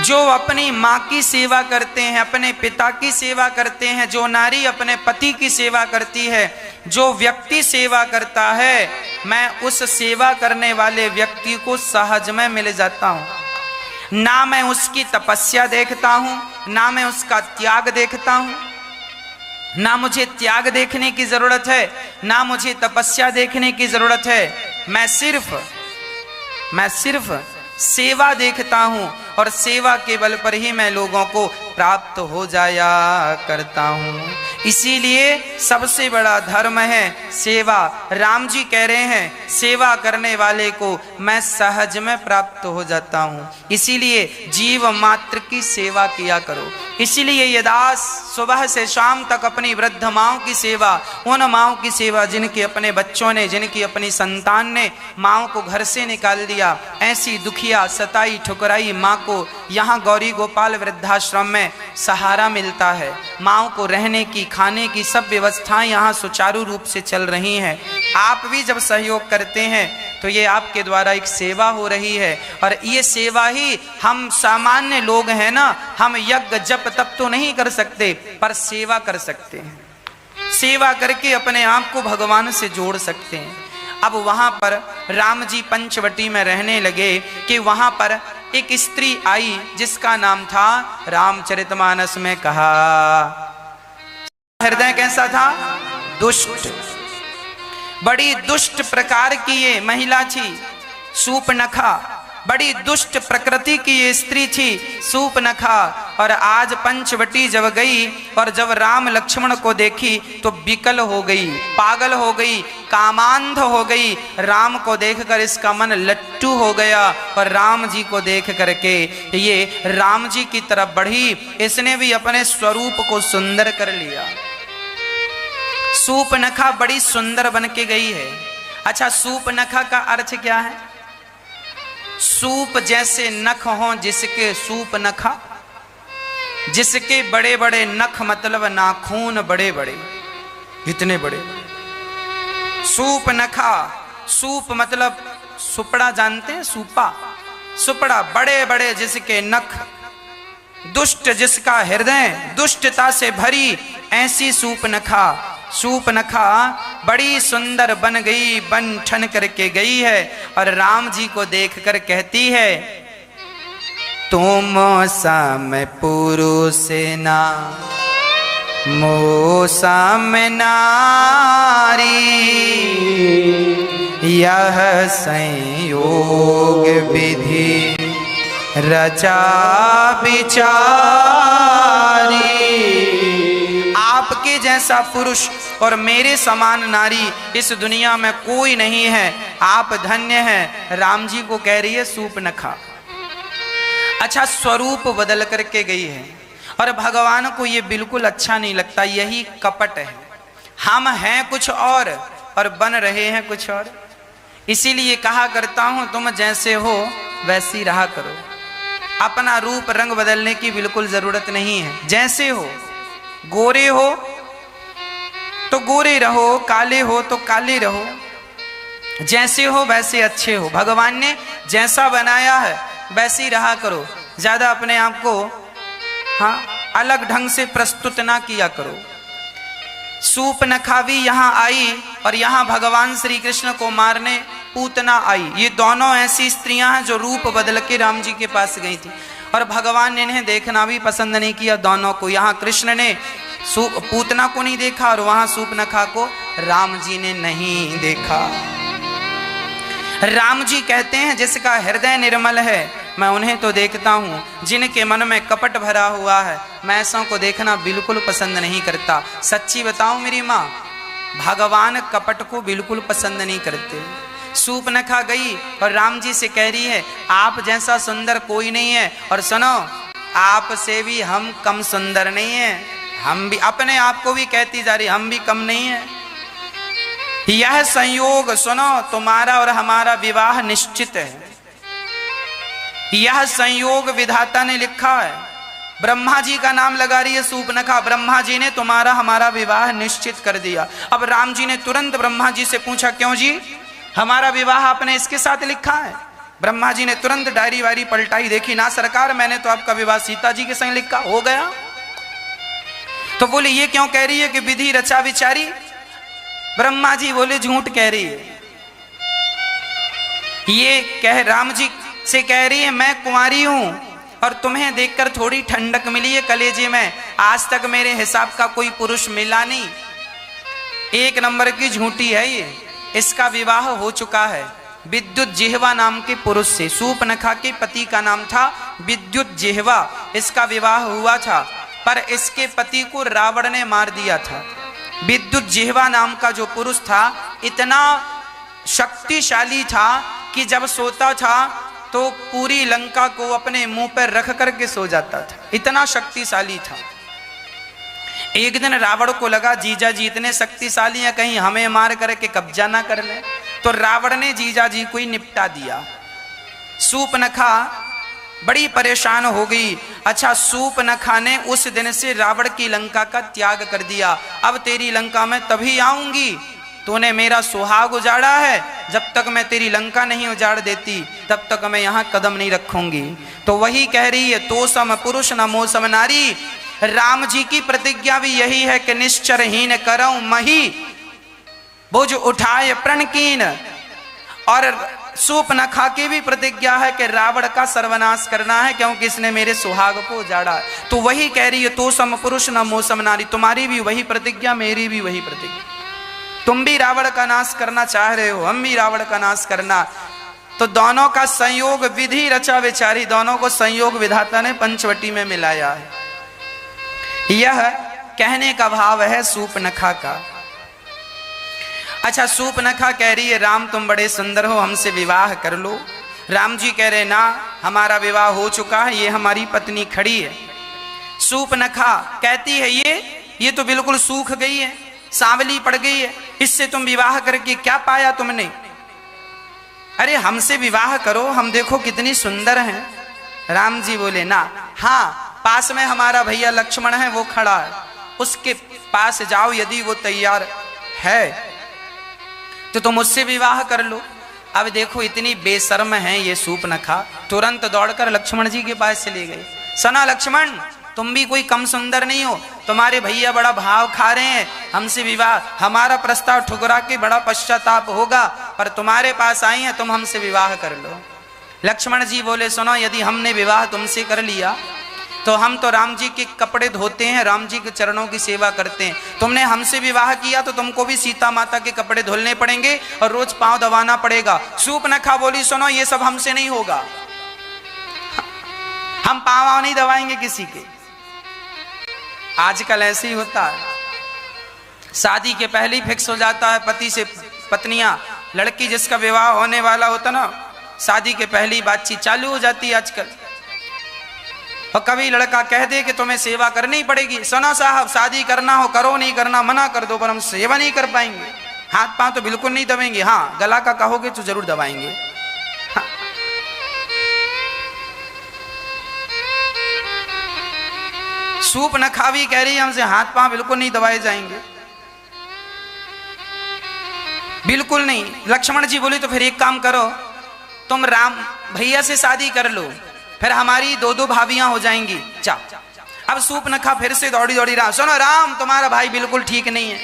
जो अपनी माँ की सेवा करते हैं, अपने पिता की सेवा करते हैं, जो नारी अपने पति की सेवा करती है, जो व्यक्ति सेवा करता है, मैं उस सेवा करने वाले व्यक्ति को सहज में मिल जाता हूं। ना मैं उसकी तपस्या देखता हूं, ना मैं उसका त्याग देखता हूं, ना मुझे त्याग देखने की जरूरत है, ना मुझे तपस्या देखने की जरूरत है। मैं सिर्फ सेवा देखता हूं और सेवा के बल पर ही मैं लोगों को प्राप्त हो जाया करता हूं। इसीलिए सबसे बड़ा धर्म है सेवा। राम जी कह रहे हैं, सेवा करने वाले को मैं सहज में प्राप्त हो जाता हूं। इसीलिए जीव मात्र की सेवा किया करो। इसीलिए ये दास सुबह से शाम तक अपनी वृद्ध माओं की सेवा, उन माओं की सेवा जिनके अपने बच्चों ने, जिनकी अपनी संतान ने माओं को घर से निकाल दिया, ऐसी दुखिया सताई ठुकराई माँ को यहाँ गौरी गोपाल वृद्धाश्रम में सहारा मिलता है। माओं को रहने की, खाने की सब व्यवस्थाएं यहाँ सुचारू रूप से चल रही हैं। आप भी जब सहयोग करते हैं तो ये आपके द्वारा एक सेवा हो रही है। और ये सेवा ही, हम सामान्य लोग हैं ना, हम यज्ञ जप तप तो नहीं कर सकते, पर सेवा कर सकते हैं। सेवा करके अपने आप को भगवान से जोड़ सकते हैं। अब वहां पर राम जी पंचवटी में रहने लगे कि वहां पर एक स्त्री आई जिसका नाम था, रामचरितमानस में कहा, हृदय कैसा था? दुष्ट, बड़ी दुष्ट प्रकार की ये महिला थी शूर्पणखा। बड़ी दुष्ट प्रकृति की ये स्त्री थी शूर्पणखा। और आज पंचवटी जब गई और जब राम लक्ष्मण को देखी तो विकल हो गई, पागल हो गई, कामांध हो गई। राम को देखकर इसका मन लट्टू हो गया और राम जी को देख करके ये राम जी की तरफ बढ़ी। इसने भी अपने स्वरूप को सुंदर कर लिया। शूर्पणखा बड़ी सुंदर बन के गई है। अच्छा, शूर्पणखा का अर्थ क्या है? सूप जैसे नख हों जिसके शूर्पणखा, जिसके बड़े बड़े नख मतलब नाखून बड़े बड़े, इतने बड़े। शूर्पणखा, सूप मतलब सुपड़ा, जानते हैं सूपा, सुपड़ा, बड़े बड़े जिसके नख, दुष्ट जिसका हृदय दुष्टता से भरी, ऐसी शूर्पणखा। शूर्पणखा बड़ी सुंदर बन गई, बन ठन करके गई है और राम जी को देखकर कहती है, तुम सम पुरुष ना मो सम नारी, यह संयोग विधि रचा बिचारी। आपके जैसा पुरुष और मेरे समान नारी इस दुनिया में कोई नहीं है, आप धन्य हैं। राम जी को कह रही है सूपनखा। अच्छा, स्वरूप बदल करके गई है और भगवान को ये बिल्कुल अच्छा नहीं लगता, यही कपट है। हम हैं कुछ और बन रहे हैं कुछ और। इसीलिए कहा करता हूं तुम जैसे हो वैसी रहा करो, अपना रूप रंग बदलने की बिल्कुल जरूरत नहीं है। जैसे हो, गोरे हो तो गोरे रहो, काले हो तो काले रहो, जैसे हो वैसे अच्छे हो। भगवान ने जैसा बनाया है वैसे ही रहा करो, ज्यादा अपने आप को अलग ढंग से प्रस्तुत ना किया करो। सूपनखा भी यहाँ आई और यहाँ भगवान श्री कृष्ण को मारने पूतना आई। ये दोनों ऐसी स्त्रियां हैं जो रूप बदल के राम जी के पास गई थी और भगवान ने इन्हें देखना भी पसंद नहीं किया दोनों को। यहाँ कृष्ण ने पूतना को नहीं देखा और वहां सूपनखा को राम जी ने नहीं देखा। राम जी कहते हैं जिसका हृदय निर्मल है मैं उन्हें तो देखता हूँ, जिनके मन में कपट भरा हुआ है मैं ऐसों को देखना बिल्कुल पसंद नहीं करता। सच्ची बताऊं मेरी माँ, भगवान कपट को बिल्कुल पसंद नहीं करते। सूपनखा गई और राम जी से कह रही है आप जैसा सुंदर कोई नहीं है, और सुनो आपसे भी हम कम सुंदर नहीं है। हम भी अपने आप को भी कहती जा रही हम भी कम नहीं है। यह संयोग सुनो तुम्हारा और हमारा विवाह निश्चित है। यह संयोग विधाता ने लिखा है। ब्रह्मा जी का नाम लगा रही है सूपनखा, ब्रह्मा जी ने तुम्हारा हमारा विवाह निश्चित कर दिया। अब राम जी ने तुरंत ब्रह्मा जी से पूछा क्यों जी हमारा विवाह आपने इसके साथ लिखा है? ब्रह्मा जी ने तुरंत डायरी वायरी पलटाई, देखी ना सरकार मैंने तो आपका विवाह सीता जी के संग लिखा, हो गया। तो बोले ये क्यों कह रही है कि विधि रचा विचारी? ब्रह्मा जी बोले झूठ कह रही है। ये कह राम जी से कह रही है मैं कुंवारी हूं और तुम्हें देखकर थोड़ी ठंडक मिली है कलेजे में, आज तक मेरे हिसाब का कोई पुरुष मिला नहीं। एक नंबर की झूठी है ये। इसका विवाह हो चुका है विद्युत जिह्वा नाम के पुरुष से। सूपनखा के पति का नाम था विद्युत जिह्वा, इसका विवाह हुआ था पर इसके पति को रावण ने मार दिया था। विद्युत जिह्वा नाम का जो पुरुष था इतना शक्तिशाली था कि जब सोता था तो पूरी लंका को अपने मुंह पर रख करके सो जाता था, इतना शक्तिशाली था। एक दिन रावण को लगा जीजा जी इतने शक्तिशाली हैं कहीं हमें मार करके कब्जा ना कर ले, तो रावण ने जीजा जी को ही निपटा दिया। सूपनखा बड़ी परेशान हो गई। अच्छा, सूपनखा ने उस दिन से रावण की लंका का त्याग कर दिया। अब तेरी लंका में तभी आऊंगी, तूने मेरा सुहाग उजाड़ा है, जब तक मैं तेरी लंका नहीं उजाड़ देती तब तक मैं यहाँ कदम नहीं रखूंगी। तो वही कह रही है तो सम पुरुष न मोसम नारी। राम जी की प्रतिज्ञा भी यही है कि निश्चरहीन करऊं मही बोझ उठाए प्रणकीन। और सूपनखा की भी प्रतिज्ञा है कि रावण का सर्वनाश करना है क्योंकि इसने मेरे सुहाग को उजाड़ा। तो वही कह रही है तो सम पुरुष न मोसम नारी। तुम्हारी भी वही प्रतिज्ञा, मेरी भी वही प्रतिज्ञा। तुम भी रावण का नाश करना चाह रहे हो, हम भी रावण का नाश करना। तो दोनों का संयोग विधि रचा विचारी, दोनों को संयोग विधाता ने पंचवटी में मिलाया है। यह कहने का भाव है सूपनखा का। अच्छा, सूपनखा कह रही है राम तुम बड़े सुंदर हो, हमसे विवाह कर लो। राम जी कह रहे ना हमारा विवाह हो चुका है, ये हमारी पत्नी खड़ी है। सूपनखा कहती है ये तो बिल्कुल सूख गई है, सांवली पड़ गई है, इससे तुम विवाह करके क्या पाया तुमने? अरे हमसे विवाह करो, हम देखो कितनी सुंदर हैं। राम जी बोले ना, हाँ पास में हमारा भैया लक्ष्मण है वो खड़ा है, उसके पास जाओ, यदि वो तैयार है तो तुम उससे विवाह कर लो। अब देखो इतनी बेशर्म है ये सूपनखा, तुरंत दौड़कर लक्ष्मण जी के पास चले गए। सना लक्ष्मण तुम भी कोई कम सुंदर नहीं हो, तुम्हारे भैया बड़ा भाव खा रहे हैं, हमसे विवाह, हमारा प्रस्ताव ठुकरा के बड़ा पश्चाताप होगा, पर तुम्हारे पास आई हैं, तुम हमसे विवाह कर लो। लक्ष्मण जी बोले सुनो, यदि हमने विवाह तुमसे कर लिया तो हम तो राम जी के कपड़े धोते हैं, राम जी के चरणों की सेवा करते हैं। तुमने हमसे विवाह किया तो तुमको भी सीता माता के कपड़े धुलने पड़ेंगे और रोज पांव दबाना पड़ेगा। सूपनखा बोली सुनो, ये सब हमसे नहीं होगा। हम पाँव नहीं दबाएंगे किसी के। आजकल ऐसे ही होता है, शादी के पहले ही फिक्स हो जाता है पति से पत्नियां, लड़की जिसका विवाह होने वाला होता ना, शादी के पहले ही बातचीत चालू हो जाती है आजकल। और कभी लड़का कह दे कि तुम्हें सेवा करनी पड़ेगी, सुनो साहब शादी करना हो करो, नहीं करना मना कर दो, पर हम सेवा नहीं कर पाएंगे, हाथ पांव तो बिल्कुल नहीं दबाएंगे, हाँ गला का कहोगे तो जरूर दबाएंगे। हाँ। सूप न खावी कह रही हमसे, हाथ पांव बिल्कुल नहीं दबाए जाएंगे, बिल्कुल नहीं। लक्ष्मण जी बोले तो फिर एक काम करो, तुम राम भैया से शादी कर लो, फिर हमारी दो दो भाभियां हो जाएंगी। जा अब सूप न खा, फिर से दौड़ी दौड़ी राम, सुनो राम तुम्हारा भाई बिल्कुल ठीक नहीं है,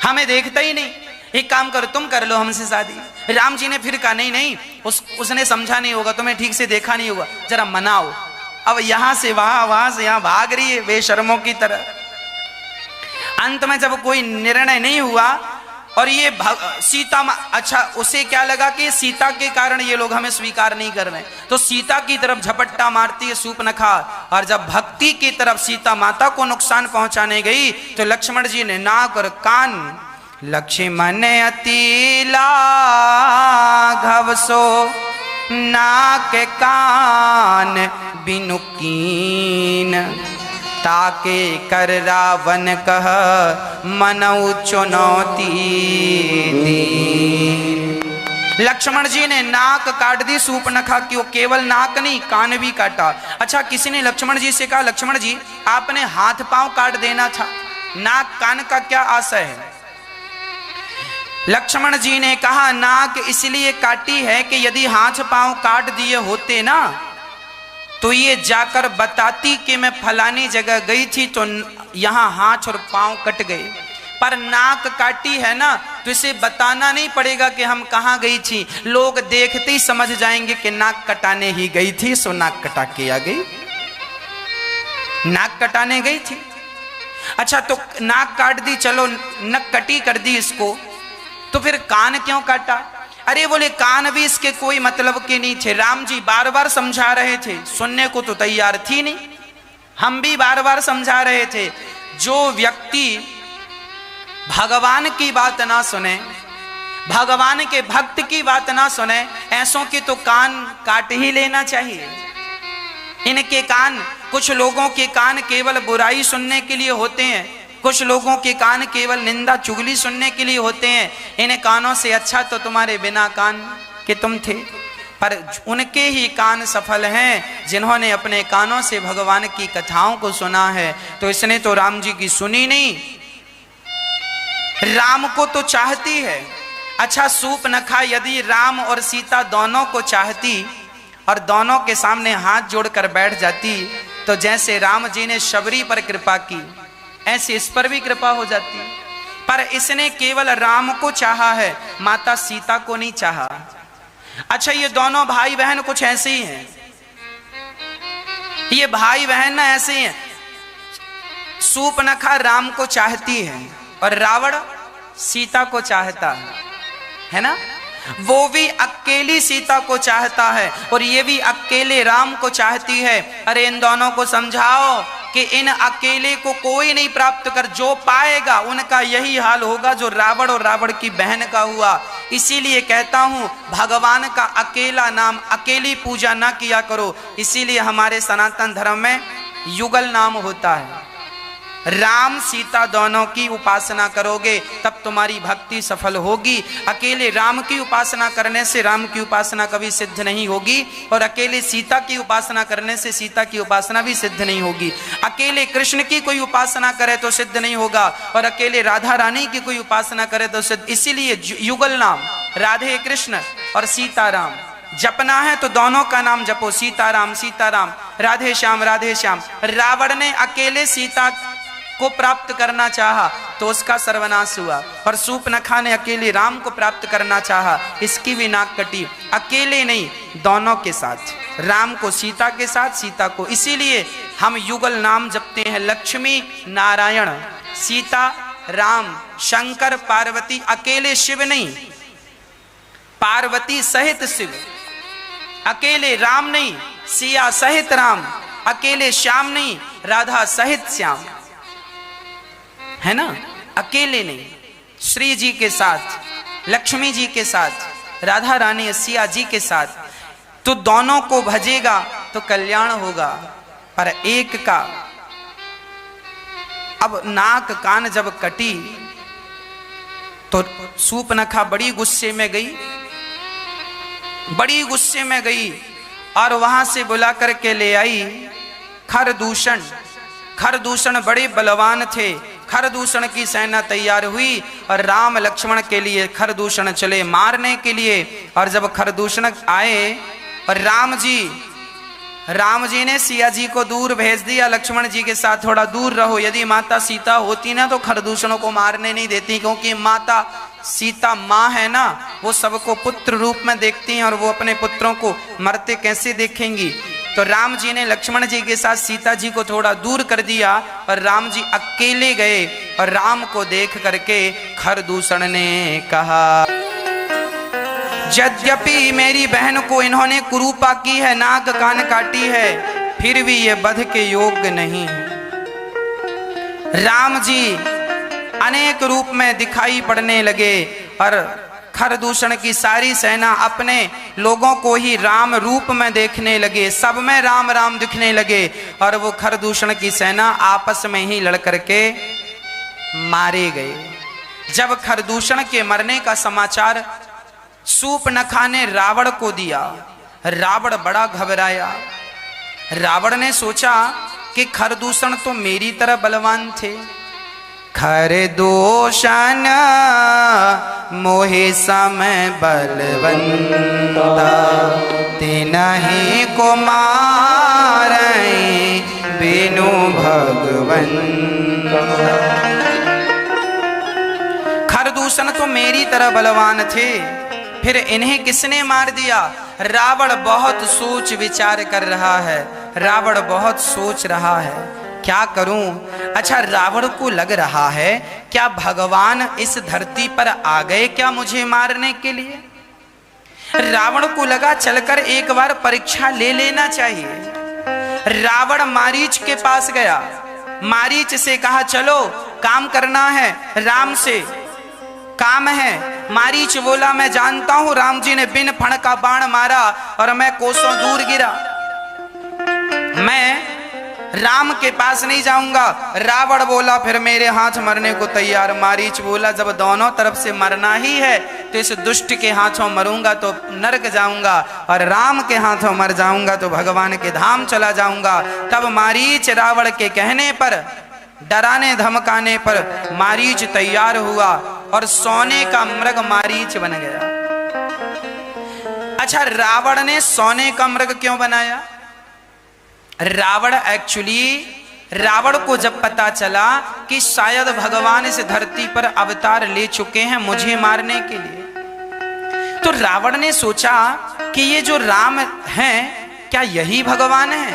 हमें देखता ही नहीं, एक काम करो तुम कर लो हमसे शादी। राम जी ने फिर कहा नहीं नहीं, उसने समझा नहीं होगा, तुम्हें ठीक से देखा नहीं होगा, जरा मनाओ। अब यहां से वहां से यहां भाग रही है बेशर्मों की तरह। अंत में जब कोई निर्णय नहीं हुआ और ये सीता, अच्छा उसे क्या लगा कि सीता के कारण ये लोग हमें स्वीकार नहीं कर रहे, तो सीता की तरफ झपट्टा मारती है सूर्पनखा, और जब भक्ति की तरफ सीता माता को नुकसान पहुंचाने गई तो लक्ष्मण जी ने नाक और कान, लक्ष्मण अति लाघव सो नाक कान बिनु कीन, ताके कर रावण कह मनऊ चुनौती दी। लक्ष्मण जी ने नाक काट दी सूर्पनखा की, वो केवल नाक नहीं कान भी काटा। अच्छा किसी ने लक्ष्मण जी से कहा लक्ष्मण जी आपने हाथ पांव काट देना था, नाक कान का क्या आशय है? लक्ष्मण जी ने कहा नाक इसलिए काटी है कि यदि हाथ पांव काट दिए होते ना तो ये जाकर बताती कि मैं फलानी जगह गई थी तो यहाँ हाथ और पांव कट गए, पर नाक काटी है ना तो इसे बताना नहीं पड़ेगा कि हम कहाँ गई थी, लोग देखते ही समझ जाएंगे कि नाक कटाने ही गई थी, सो नाक कटा के आ गई, नाक कटाने गई थी। अच्छा तो नाक काट दी, चलो नक कटी कर दी इसको, तो फिर कान क्यों काटा? अरे बोले कान भी इसके कोई मतलब के नहीं थे, राम जी बार बार समझा रहे थे, सुनने को तो तैयार थी नहीं, हम भी बार बार समझा रहे थे। जो व्यक्ति भगवान की बात ना सुने, भगवान के भक्त की बात ना सुने, ऐसों के तो कान काट ही लेना चाहिए। इनके कान, कुछ लोगों के कान केवल बुराई सुनने के लिए होते हैं, कुछ लोगों के कान केवल निंदा चुगली सुनने के लिए होते हैं। इन कानों से अच्छा तो तुम्हारे बिना कान के तुम थे, पर उनके ही कान सफल हैं जिन्होंने अपने कानों से भगवान की कथाओं को सुना है। तो इसने तो राम जी की सुनी नहीं, राम को तो चाहती है। अच्छा सूर्पनखा यदि राम और सीता दोनों को चाहती और दोनों के सामने हाथ जोड़कर बैठ जाती तो जैसे राम जी ने शबरी पर कृपा की ऐसे इस पर भी कृपा हो जाती, पर इसने केवल राम को चाहा है, माता सीता को नहीं चाहा। अच्छा ये दोनों भाई बहन कुछ ऐसे ही हैं, ये भाई बहन ना ऐसे ही हैं। सूर्पनखा राम को चाहती है और रावण सीता को चाहता है ना, वो भी अकेली सीता को चाहता है और ये भी अकेले राम को चाहती है। अरे इन दोनों को समझाओ कि इन अकेले को कोई नहीं प्राप्त कर, जो पाएगा उनका यही हाल होगा जो रावण और रावण की बहन का हुआ। इसीलिए कहता हूं भगवान का अकेला नाम, अकेली पूजा ना किया करो। इसीलिए हमारे सनातन धर्म में युगल नाम होता है, राम सीता दोनों की उपासना करोगे तब तुम्हारी भक्ति सफल होगी। अकेले राम की उपासना करने से राम की उपासना कभी सिद्ध नहीं होगी और अकेले सीता की उपासना करने से सीता की उपासना भी सिद्ध नहीं होगी। अकेले कृष्ण की कोई उपासना करे तो सिद्ध नहीं होगा और अकेले राधा रानी की कोई उपासना करे तो सिद्ध। इसीलिए युगल नाम राधे कृष्ण और सीताराम जपना है तो दोनों का नाम जपो, सीताराम सीताराम, राधे श्याम राधे श्याम। रावण ने अकेले सीता को प्राप्त करना चाहा तो उसका सर्वनाश हुआ, और सूर्पनखा ने अकेले राम को प्राप्त करना चाहा, इसकी भी नाक कटी। अकेले नहीं, दोनों के साथ, राम को सीता के साथ, सीता को। इसीलिए हम युगल नाम जपते हैं, लक्ष्मी नारायण, सीता राम, शंकर पार्वती, अकेले शिव नहीं, पार्वती सहित शिव, अकेले राम नहीं, सिया सहित राम, अकेले श्याम नहीं, राधा सहित श्याम, है ना, अकेले नहीं, श्री जी के साथ, लक्ष्मी जी के साथ, राधा रानी सिया जी के साथ। तो दोनों को भजेगा तो कल्याण होगा। पर एक का अब नाक कान जब कटी तो सूपनखा बड़ी गुस्से में गई, बड़ी गुस्से में गई और वहां से बुला करके ले आई खरदूषण। खरदूषण बड़े बलवान थे। खरदूषण की सेना तैयार हुई और राम लक्ष्मण के लिए खरदूषण चले मारने के लिए। और जब खरदूषण आए और राम जी ने सिया जी को दूर भेज दिया, लक्ष्मण जी के साथ थोड़ा दूर रहो। यदि माता सीता होती ना तो खरदूषणों को मारने नहीं देती, क्योंकि माता सीता माँ है ना, वो सबको पुत्र रूप में देखती हैं और वो अपने पुत्रों को मरते कैसे देखेंगी। तो राम जी ने लक्ष्मण जी के साथ सीता जी को थोड़ा दूर कर दिया और राम जी अकेले गए। और राम को देख करके खरदूषण ने कहा, यद्यपि मेरी बहन को इन्होंने कुरूपा की है, नाक कान काटी है, फिर भी ये वध के योग्य नहीं है। राम जी अनेक रूप में दिखाई पड़ने लगे और खरदूषण की सारी सेना अपने लोगों को ही राम रूप में देखने लगे, सब में राम राम दिखने लगे। और वो खरदूषण की सेना आपस में ही लड़ करके मारे गए। जब खरदूषण के मरने का समाचार सूपनखा ने रावण को दिया, रावण बड़ा घबराया। रावण ने सोचा कि खरदूषण तो मेरी तरह बलवान थे। खरदूषण मोहे समय बलवंता, तिनहि को मारै बिनु भगवंता। खरदूषण तो मेरी तरह बलवान थे, फिर इन्हें किसने मार दिया? रावण बहुत सोच विचार कर रहा है। रावण बहुत सोच रहा है, क्या करूं? अच्छा, रावण को लग रहा है क्या भगवान इस धरती पर आ गए क्या मुझे मारने के लिए? रावण को लगा चलकर एक बार परीक्षा ले लेना चाहिए। रावण मारीच के पास गया, मारीच से कहा चलो काम करना है, राम से काम है। मारीच बोला मैं जानता हूं, राम जी ने बिन फण का बाण मारा और मैं कोसों दूर गिरा, मैं राम के पास नहीं जाऊंगा। रावण बोला फिर मेरे हाथ मरने को तैयार। मारीच बोला जब दोनों तरफ से मरना ही है तो इस दुष्ट के हाथों मरूंगा तो नरक जाऊंगा, और राम के हाथों मर जाऊंगा तो भगवान के धाम चला जाऊंगा। तब मारीच रावण के कहने पर, डराने धमकाने पर मारीच तैयार हुआ और सोने का मृग मारीच बन गया। अच्छा, रावण ने सोने का मृग क्यों बनाया? रावण रावण को जब पता चला कि शायद भगवान इस धरती पर अवतार ले चुके हैं मुझे मारने के लिए, तो रावण ने सोचा कि ये जो राम हैं क्या यही भगवान है?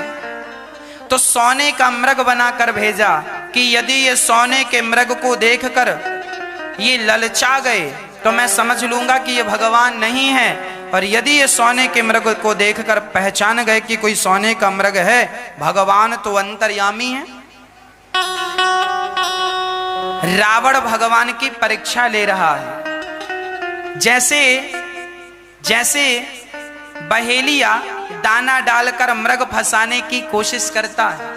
तो सोने का मृग बनाकर भेजा कि यदि ये सोने के मृग को देखकर ये ललचा गए तो मैं समझ लूंगा कि ये भगवान नहीं है, और यदि ये सोने के मृग को देखकर पहचान गए कि कोई सोने का मृग है, भगवान तो अंतर्यामी है। रावण भगवान की परीक्षा ले रहा है। जैसे बहेलिया दाना डालकर मृग फंसाने की कोशिश करता है,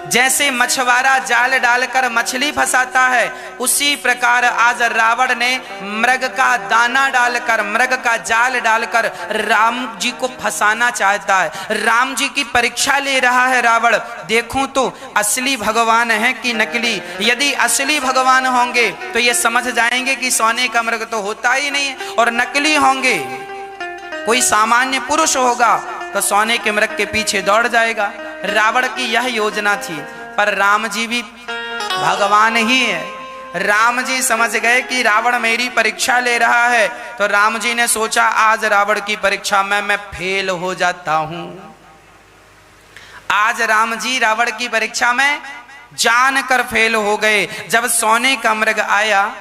जैसे मछुआरा जाल डालकर मछली फंसाता है, उसी प्रकार आज रावण ने मृग का दाना डालकर, मृग का जाल डालकर राम जी को फंसाना चाहता है। राम जी की परीक्षा ले रहा है रावण, देखूं तो असली भगवान है कि नकली। यदि असली भगवान होंगे तो ये समझ जाएंगे कि सोने का मृग तो होता ही नहीं, और नकली होंगे, कोई सामान्य पुरुष होगा तो सोने के मृग के पीछे दौड़ जाएगा। रावण की यह योजना थी, पर राम जी भी भगवान ही है। राम जी समझ गए कि रावण मेरी परीक्षा ले रहा है, तो राम जी ने सोचा आज रावण की परीक्षा में मैं फेल हो जाता हूं। आज राम जी रावण की परीक्षा में जानकर फेल हो गए। जब सोने का मृग आया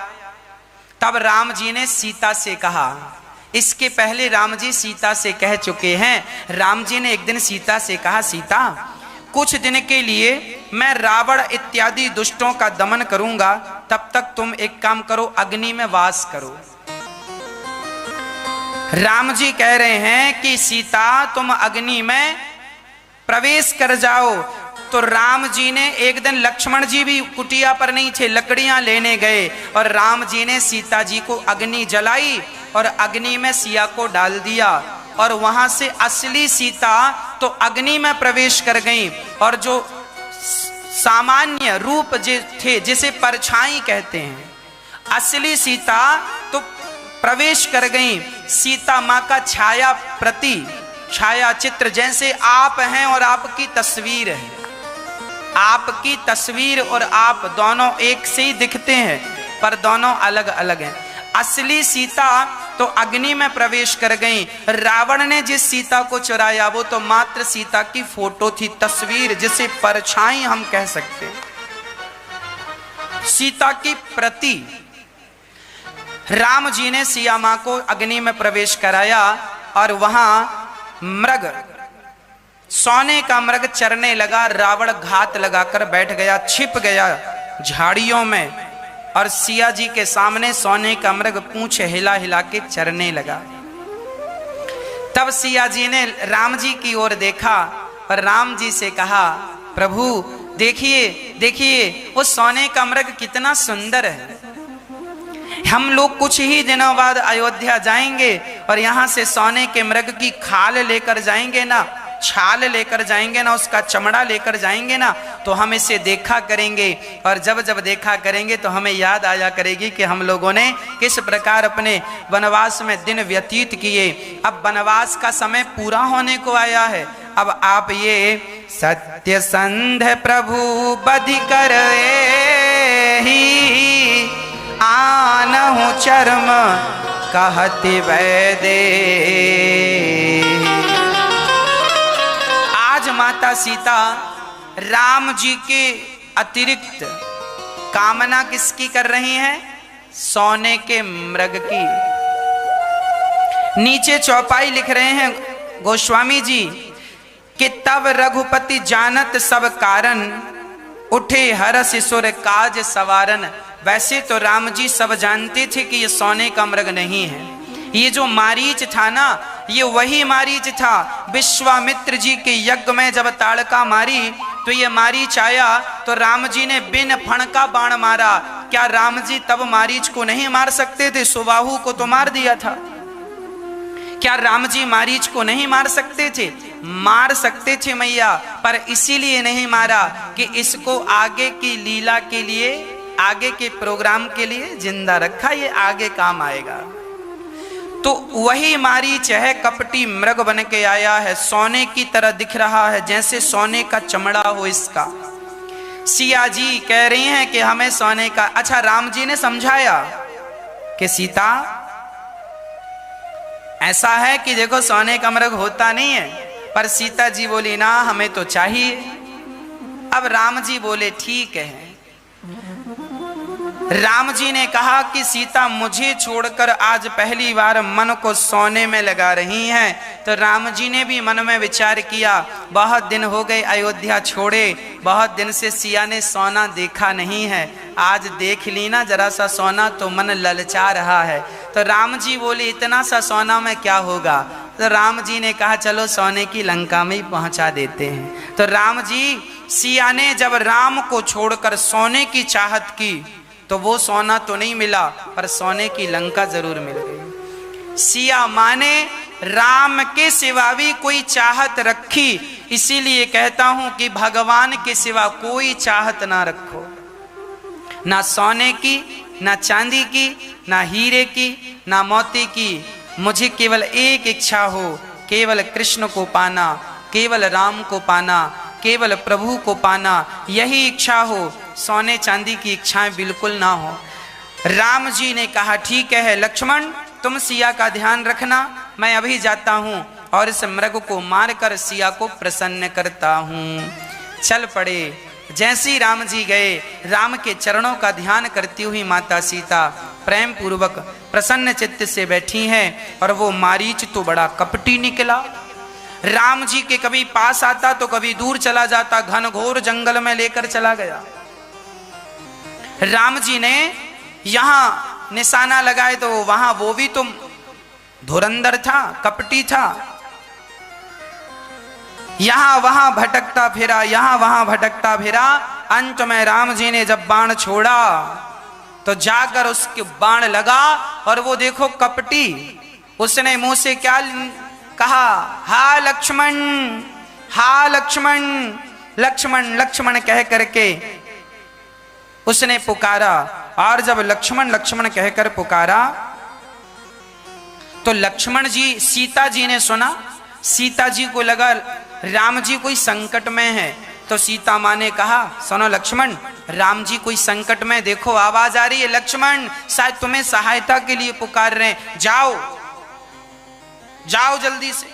तब राम जी ने सीता से कहा इसके पहले राम जी सीता से कह चुके हैं। राम जी ने एक दिन सीता से कहा, सीता कुछ दिन के लिए मैं रावण इत्यादि दुष्टों का दमन करूंगा, तब तक तुम एक काम करो, अग्नि में वास करो। राम जी कह रहे हैं कि सीता तुम अग्नि में प्रवेश कर जाओ। तो राम जी ने एक दिन, लक्ष्मण जी भी कुटिया पर नहीं थे, लकड़ियां लेने गए और राम जी ने सीता जी को अग्नि जलाई और अग्नि में सिया को डाल दिया और वहां से असली सीता तो अग्नि में प्रवेश कर गई और जो सामान्य रूप थे जिसे परछाई कहते हैं, असली सीता तो प्रवेश कर गई। सीता मां का छाया प्रति, छाया चित्र, जैसे आप हैं और आपकी तस्वीर है, आपकी तस्वीर और आप दोनों एक से ही दिखते हैं पर दोनों अलग अलग हैं। असली सीता तो अग्नि में प्रवेश कर गई। रावण ने जिस सीता को चुराया वो तो मात्र सीता की फोटो थी, तस्वीर, जिसे परछाई हम कह सकते हैं, सीता की प्रति। राम जी ने सिया मां को अग्नि में प्रवेश कराया और वहां मृग, सोने का मृग चरने लगा। रावण घात लगाकर बैठ गया, छिप गया झाड़ियों में और सिया जी के सामने सोने का मृग पूंछ हिला हिला के चरने लगा। तब सिया जी ने राम जी की ओर देखा और राम जी से कहा, प्रभु देखिए देखिए वो सोने का मृग कितना सुंदर है। हम लोग कुछ ही दिनों बाद अयोध्या जाएंगे और यहाँ से सोने के मृग की खाल लेकर जाएंगे ना, छाल लेकर जाएंगे ना, उसका चमड़ा लेकर जाएंगे ना, तो हम इसे देखा करेंगे और जब जब देखा करेंगे तो हमें याद आया करेगी कि हम लोगों ने किस प्रकार अपने वनवास में दिन व्यतीत किए। अब वनवास का समय पूरा होने को आया है। अब आप ये सत्य संध प्रभु बधि कर आनहु चर्म कहति वैदे। आज माता सीता राम जी के अतिरिक्त कामना किसकी कर रही हैं? सोने के मृग की। नीचे चौपाई लिख रहे हैं गोस्वामी जी कि तब रघुपति जानत सब कारण, उठे हरस सुर काज सवारन। वैसे तो राम जी सब जानते थे कि ये सोने का मृग नहीं है। ये जो मारीच था ना, ये वही मारीच था। विश्वामित्र जी के यज्ञ में जब ताड़का मारी तो ये मारीच आया तो राम जी ने बिन फण का बाण मारा। क्या राम जी तब मारीच को नहीं मार सकते थे? सुबाहु को तो मार दिया था। क्या राम जी मारीच को नहीं मार सकते थे? मार सकते थे मैया, पर इसीलिए नहीं मारा कि इसको आगे की लीला के लिए, आगे के प्रोग्राम के लिए जिंदा रखा, ये आगे काम आएगा। तो वही मारीच है, कपटी मृग बन के आया है, सोने की तरह दिख रहा है, जैसे सोने का चमड़ा हो इसका। सिया जी कह रही हैं कि हमें सोने का। अच्छा, राम जी ने समझाया कि सीता ऐसा है कि देखो सोने का मृग होता नहीं है, पर सीता जी बोली ना हमें तो चाहिए। अब राम जी बोले ठीक है। राम जी ने कहा कि सीता मुझे छोड़कर आज पहली बार मन को सोने में लगा रही हैं। तो राम जी ने भी मन में विचार किया, बहुत दिन हो गए अयोध्या छोड़े, बहुत दिन से सिया ने सोना देखा नहीं है, आज देख ली ना जरा सा सोना तो मन ललचा रहा है। तो राम जी बोले इतना सा सोना में क्या होगा? तो राम जी ने कहा चलो सोने की लंका में ही पहुंचा देते हैं। तो राम जी, सिया ने जब राम को छोड़कर सोने की चाहत की तो वो सोना तो नहीं मिला, पर सोने की लंका जरूर मिल गई। सिया माँ ने राम के सिवा भी कोई चाहत रखी। इसीलिए कहता हूं कि भगवान के सिवा कोई चाहत ना रखो, ना सोने की, ना चांदी की, ना हीरे की, ना मोती की। मुझे केवल एक इच्छा हो, केवल कृष्ण को पाना, केवल राम को पाना, केवल प्रभु को पाना, यही इच्छा हो। सोने चांदी की इच्छाएं बिल्कुल ना हो। राम जी ने कहा ठीक है लक्ष्मण, तुम सिया का ध्यान रखना, मैं अभी जाता हूं और इस मृग को मारकर सिया को प्रसन्न करता हूं। चल पड़े। जैसे ही राम जी गए, राम के चरणों का ध्यान करती हुई माता सीता प्रेम पूर्वक प्रसन्न चित्त से बैठी हैं। और वो मारीच तो बड़ा कपटी निकला। राम जी के कभी पास आता तो कभी दूर चला जाता, घनघोर जंगल में लेकर चला गया। राम जी ने यहां निशाना लगाए तो वहां वो भी तो धुरंधर था, कपटी था। यहां वहां भटकता फिरा, यहां वहां भटकता फिरा। अंत में राम जी ने जब बाण छोड़ा तो जाकर उसके बाण लगा और वो देखो कपटी, उसने मुंह से क्या कहा, हा लक्ष्मण, हा लक्ष्मण, लक्ष्मण लक्ष्मण कह करके उसने पुकारा। और जब लक्ष्मण लक्ष्मण कहकर पुकारा तो लक्ष्मण जी, सीता जी ने सुना। सीता जी को लगा राम जी कोई संकट में है, तो सीता मां ने कहा, सुनो लक्ष्मण, राम जी कोई संकट में, देखो आवाज आ रही है, लक्ष्मण शायद तुम्हें सहायता के लिए पुकार रहे हैं, जाओ जाओ जल्दी से।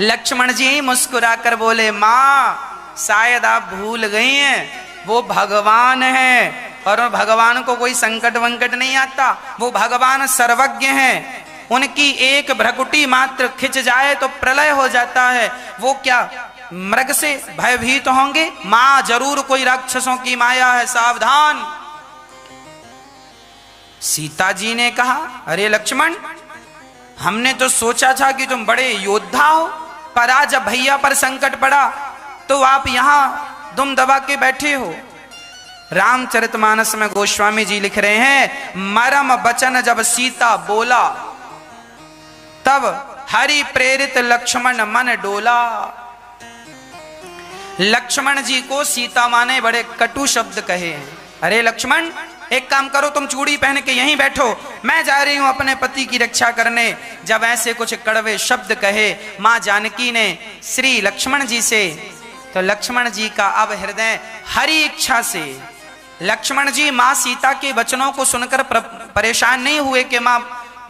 लक्ष्मण जी मुस्कुराकर बोले, मां शायद आप भूल गई हैं, वो भगवान है और भगवान को कोई संकट वंकट नहीं आता। वो भगवान सर्वज्ञ हैं, उनकी एक भ्रकुटी मात्र खिंच जाए तो प्रलय हो जाता है। वो क्या मृग से भयभीत होंगे? मां जरूर कोई राक्षसों की माया है, सावधान। सीता जी ने कहा, अरे लक्ष्मण, हमने तो सोचा था कि तुम बड़े योद्धा हो, पर आज जब भैया पर संकट पड़ा तो आप यहां दुम दबा के बैठे हो। रामचरितमानस में गोस्वामी जी लिख रहे हैं, मरम बचन जब सीता बोला, तब हरि प्रेरित लक्ष्मण मन डोला। लक्ष्मण जी को सीता मां ने बड़े कटु शब्द कहे हैं। अरे लक्ष्मण, एक काम करो, तुम चूड़ी पहन के यहीं बैठो, मैं जा रही हूं अपने पति की रक्षा करने। जब ऐसे कुछ कड़वे शब्द कहे मां जानकी ने श्री लक्ष्मण जी से, तो लक्ष्मण जी का अब हृदय हरि इच्छा से, लक्ष्मण जी मां सीता के वचनों को सुनकर परेशान नहीं हुए कि मां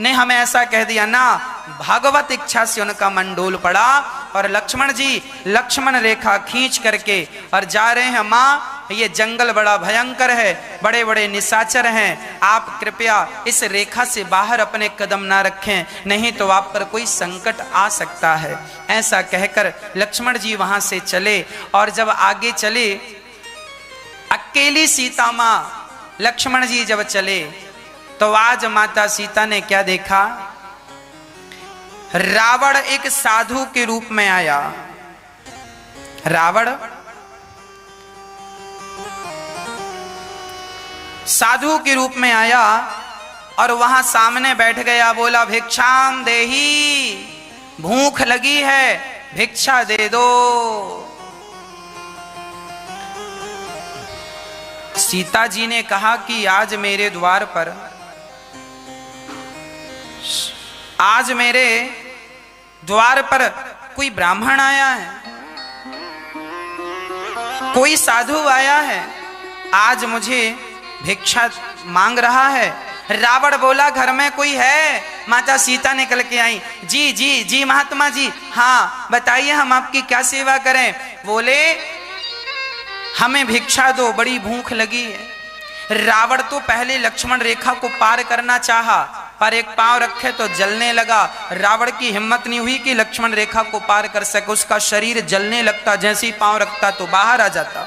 ने हमें ऐसा कह दिया, ना, भागवत इच्छा से उनका मन डोल पड़ा। और लक्ष्मण जी लक्ष्मण रेखा खींच करके और जा रहे हैं, मां ये जंगल बड़ा भयंकर है, बड़े बड़े निशाचर हैं, आप कृपया इस रेखा से बाहर अपने कदम ना रखें, नहीं तो आप पर कोई संकट आ सकता है। ऐसा कहकर लक्ष्मण जी वहां से चले। और जब आगे चले, अकेली सीता मां, लक्ष्मण जी जब चले तो आज माता सीता ने क्या देखा, रावण एक साधु के रूप में आया। रावण साधु के रूप में आया और वहां सामने बैठ गया, बोला, भिक्षाम देही, भूख लगी है, भिक्षा दे दो। सीता जी ने कहा कि आज मेरे द्वार पर, आज मेरे द्वार पर कोई ब्राह्मण आया है, कोई साधु आया है, आज मुझे भिक्षा मांग रहा है। रावण बोला, घर में कोई है? माता सीता निकल के आई, जी जी जी महात्मा जी, हाँ बताइए हम आपकी क्या सेवा करें। बोले, हमें भिक्षा दो, बड़ी भूख लगी है। रावण तो पहले लक्ष्मण रेखा को पार करना चाहा, पर एक पांव रखे तो जलने लगा। रावण की हिम्मत नहीं हुई कि लक्ष्मण रेखा को पार कर सके, उसका शरीर जलने लगता, जैसे ही पांव रखता तो बाहर आ जाता।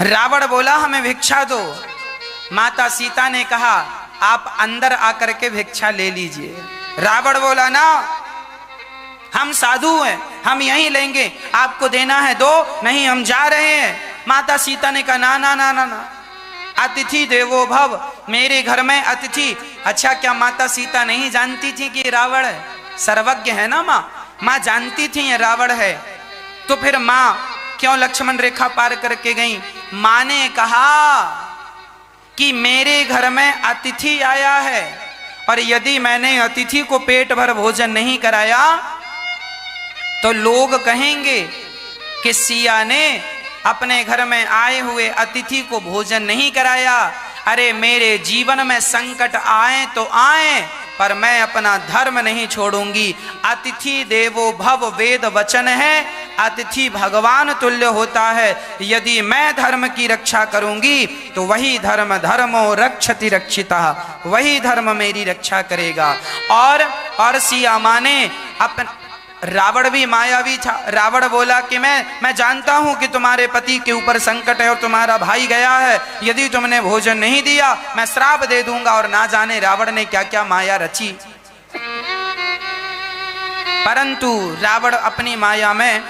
रावण बोला, हमें भिक्षा दो। माता सीता ने कहा, आप अंदर आकर के भिक्षा ले लीजिए। रावण बोला, ना, हम साधु हैं, हम यहीं लेंगे, आपको देना है दो, नहीं हम जा रहे हैं। माता सीता ने कहा, ना ना ना ना ना, अतिथि देवो भव, मेरे घर में अतिथि। अच्छा, क्या माता सीता नहीं जानती थी कि रावण है? सर्वज्ञ है ना माँ, माँ जानती थी ये रावण है, तो फिर माँ क्यों लक्ष्मण रेखा पार करके गई? माँ ने कहा कि मेरे घर में अतिथि आया है, और यदि मैंने अतिथि को पेट भर भोजन नहीं कराया तो लोग कहेंगे कि सिया ने अपने घर में आए हुए अतिथि को भोजन नहीं कराया। अरे मेरे जीवन में संकट आए तो आए, पर मैं अपना धर्म नहीं छोड़ूंगी। अतिथि देवो भव वेद वचन है, अतिथि भगवान तुल्य होता है। यदि मैं धर्म की रक्षा करूंगी तो वही धर्म धर्मो रक्षति रक्षितः, वही धर्म मेरी रक्षा करेगा। और सिया माँ ने अपन, रावण भी मायावी था। रावण बोला कि मैं जानता हूं कि तुम्हारे पति के ऊपर संकट है और तुम्हारा भाई गया है, यदि तुमने भोजन नहीं दिया मैं श्राप दे दूंगा। और ना जाने रावण ने क्या क्या माया रची। परंतु रावण अपनी माया में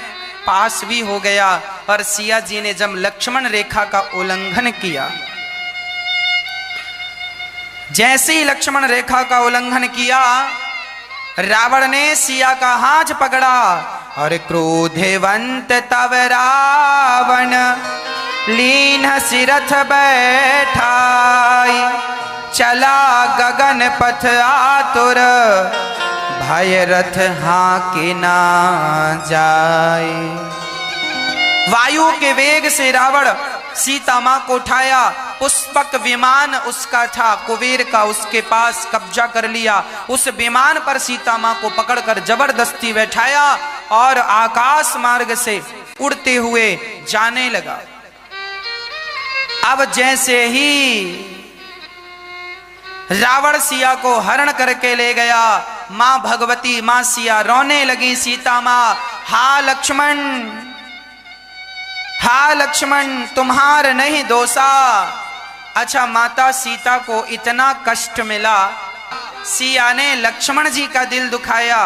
पास भी हो गया। और सिया जी ने जब लक्ष्मण रेखा का उल्लंघन किया, जैसे ही लक्ष्मण रेखा का उल्लंघन किया, रावण ने सिया का हाथ पकड़ा और क्रोधवंत तब रावण लीन सिरथ बैठाई, चला गगन पथ आतुर भय रथ हाके ना जाए। वायु के वेग से रावण सीता मां को उठाया। पुष्पक विमान उसका था, कुबेर का, उसके पास कब्जा कर लिया। उस विमान पर सीता मां को पकड़कर जबरदस्ती बैठाया और आकाश मार्ग से उड़ते हुए जाने लगा। अब जैसे ही रावण सिया को हरण करके ले गया, मां भगवती मां सिया रोने लगी। सीता मां, हा लक्ष्मण, हा लक्ष्मण तुम्हार नहीं दोषा। अच्छा, माता सीता को इतना कष्ट मिला, सिया ने लक्ष्मण जी का दिल दुखाया,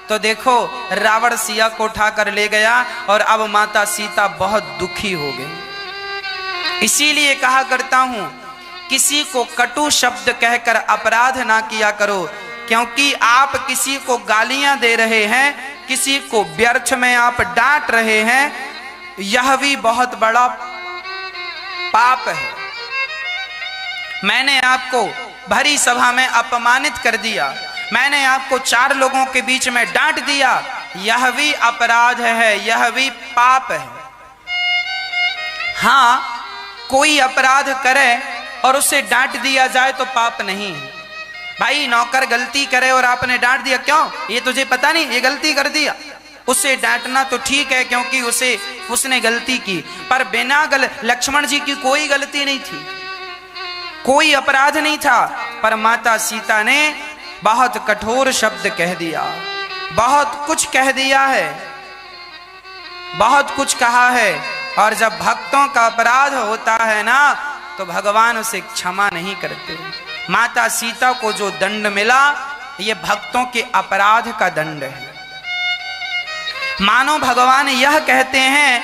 तो देखो रावण सिया को उठाकर ले गया और अब माता सीता बहुत दुखी हो गई। इसीलिए कहा करता हूं, किसी को कटु शब्द कहकर अपराध ना किया करो, क्योंकि आप किसी को गालियां दे रहे हैं, किसी को व्यर्थ में आप डांट रहे हैं, यह भी बहुत बड़ा पाप है। मैंने आपको भरी सभा में अपमानित कर दिया, मैंने आपको 4 लोगों के बीच में डांट दिया, यह भी अपराध है, यह भी पाप है। हाँ, कोई अपराध करे और उसे डांट दिया जाए तो पाप नहीं है। भाई नौकर गलती करे और आपने डांट दिया, क्यों, ये तुझे पता नहीं ये गलती कर दिया, उसे डांटना तो ठीक है क्योंकि उसने गलती की। पर बिना लक्ष्मण जी की कोई गलती नहीं थी, कोई अपराध नहीं था, पर माता सीता ने बहुत कठोर शब्द कह दिया, बहुत कुछ कह दिया है, बहुत कुछ कहा है। और जब भक्तों का अपराध होता है ना, तो भगवान उसे क्षमा नहीं करते। माता सीता को जो दंड मिला, ये भक्तों के अपराध का दंड है। मानो भगवान यह कहते हैं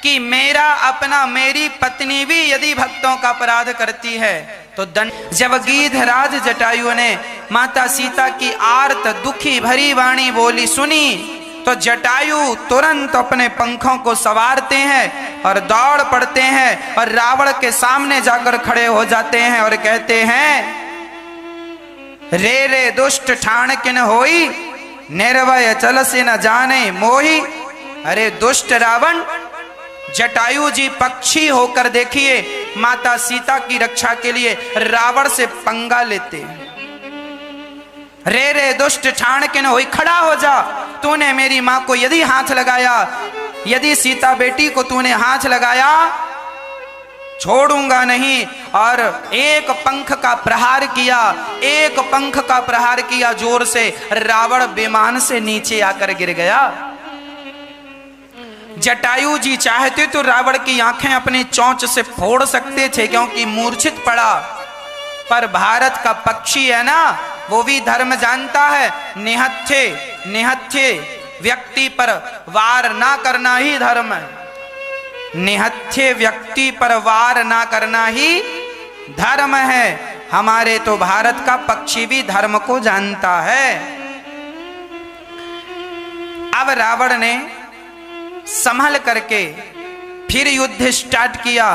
कि मेरी पत्नी भी यदि भक्तों का अपराध करती है तो दंड। जब गीधराज जटायु ने माता सीता की आर्त दुखी भरी वाणी बोली सुनी, तो जटायु तुरंत अपने पंखों को सवारते हैं और दौड़ पड़ते हैं और रावण के सामने जाकर खड़े हो जाते हैं और कहते हैं, रे रे दुष्ट ठाण किन होई, निर्भय चल से न जाने मोही। अरे दुष्ट रावण, जटायु जी पक्षी होकर देखिए माता सीता की रक्षा के लिए रावण से पंगा लेते हैं। रे रे दुष्ट ठाण किन होई, खड़ा हो जा, तूने मेरी मां को यदि हाथ लगाया, यदि सीता बेटी को तूने हाथ लगाया, छोड़ूंगा नहीं। और एक पंख का प्रहार किया, एक पंख का प्रहार किया जोर से, रावण विमान से नीचे आकर गिर गया। जटायु जी चाहते तो रावण की आंखें अपनी चोंच से फोड़ सकते थे क्योंकि मूर्छित पड़ा, पर भारत का पक्षी है ना, वो भी धर्म जानता है। निहत्थे व्यक्ति पर वार ना करना ही धर्म है, निहत्थे व्यक्ति पर वार ना करना ही धर्म है। हमारे तो भारत का पक्षी भी धर्म को जानता है। अब रावण ने संभल करके फिर युद्ध स्टार्ट किया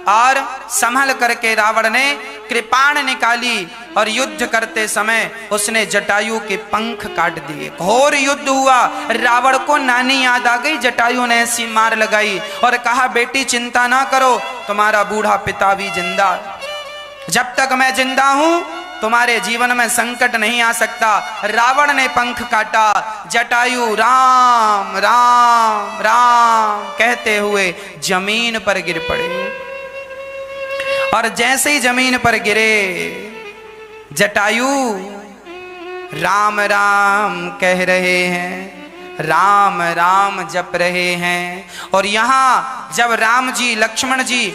और संभल करके रावण ने कृपाण निकाली और युद्ध करते समय उसने जटायु के पंख काट दिए। घोर युद्ध हुआ, रावण को नानी याद आ गई, जटायु ने ऐसी मार लगाई और कहा, बेटी चिंता ना करो, तुम्हारा बूढ़ा पिता भी जिंदा, जब तक मैं जिंदा हूं तुम्हारे जीवन में संकट नहीं आ सकता। रावण ने पंख काटा, जटायु राम राम राम कहते हुए जमीन पर गिर पड़े। और जैसे ही जमीन पर गिरे, जटायु राम राम कह रहे हैं, राम राम जप रहे हैं। और यहाँ जब राम जी लक्ष्मण जी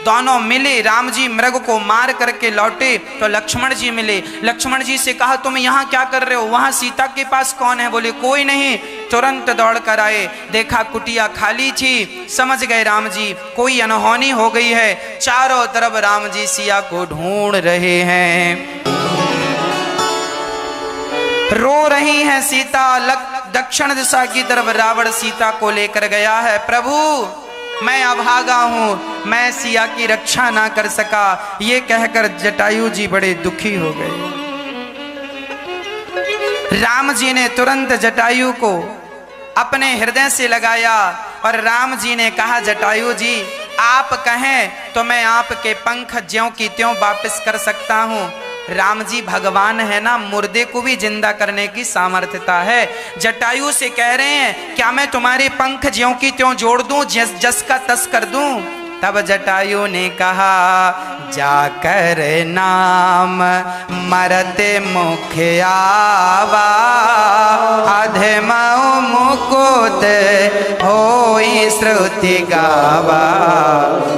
दोनों मिले, राम जी मृग को मार करके लौटे तो लक्ष्मण जी मिले। लक्ष्मण जी से कहा तुम यहाँ क्या कर रहे हो, वहां सीता के पास कौन है? बोले कोई नहीं। तुरंत दौड़ कर आए, देखा कुटिया खाली थी। समझ गए राम जी कोई अनहोनी हो गई है। चारों तरफ राम जी सिया को ढूंढ रहे हैं। रो रही हैं सीता। दक्षिण दिशा की तरफ रावण सीता को लेकर गया है। प्रभु मैं अभागा हूं, मैं सिया की रक्षा ना कर सका। ये कहकर जटायु जी बड़े दुखी हो गए। राम जी ने तुरंत जटायु को अपने हृदय से लगाया और राम जी ने कहा जटायु जी आप कहें तो मैं आपके पंख ज्यों की त्यों वापस कर सकता हूं। राम जी भगवान है ना, मुर्दे को भी जिंदा करने की सामर्थ्यता है। जटायु से कह रहे हैं क्या मैं तुम्हारे पंख ज्यों की त्यों जोड़ दूं, जस का तस कर दूं? तब जटायु ने कहा जाकर नाम मरते मुख आवा, अधम मुकुत होई श्रुति गावा।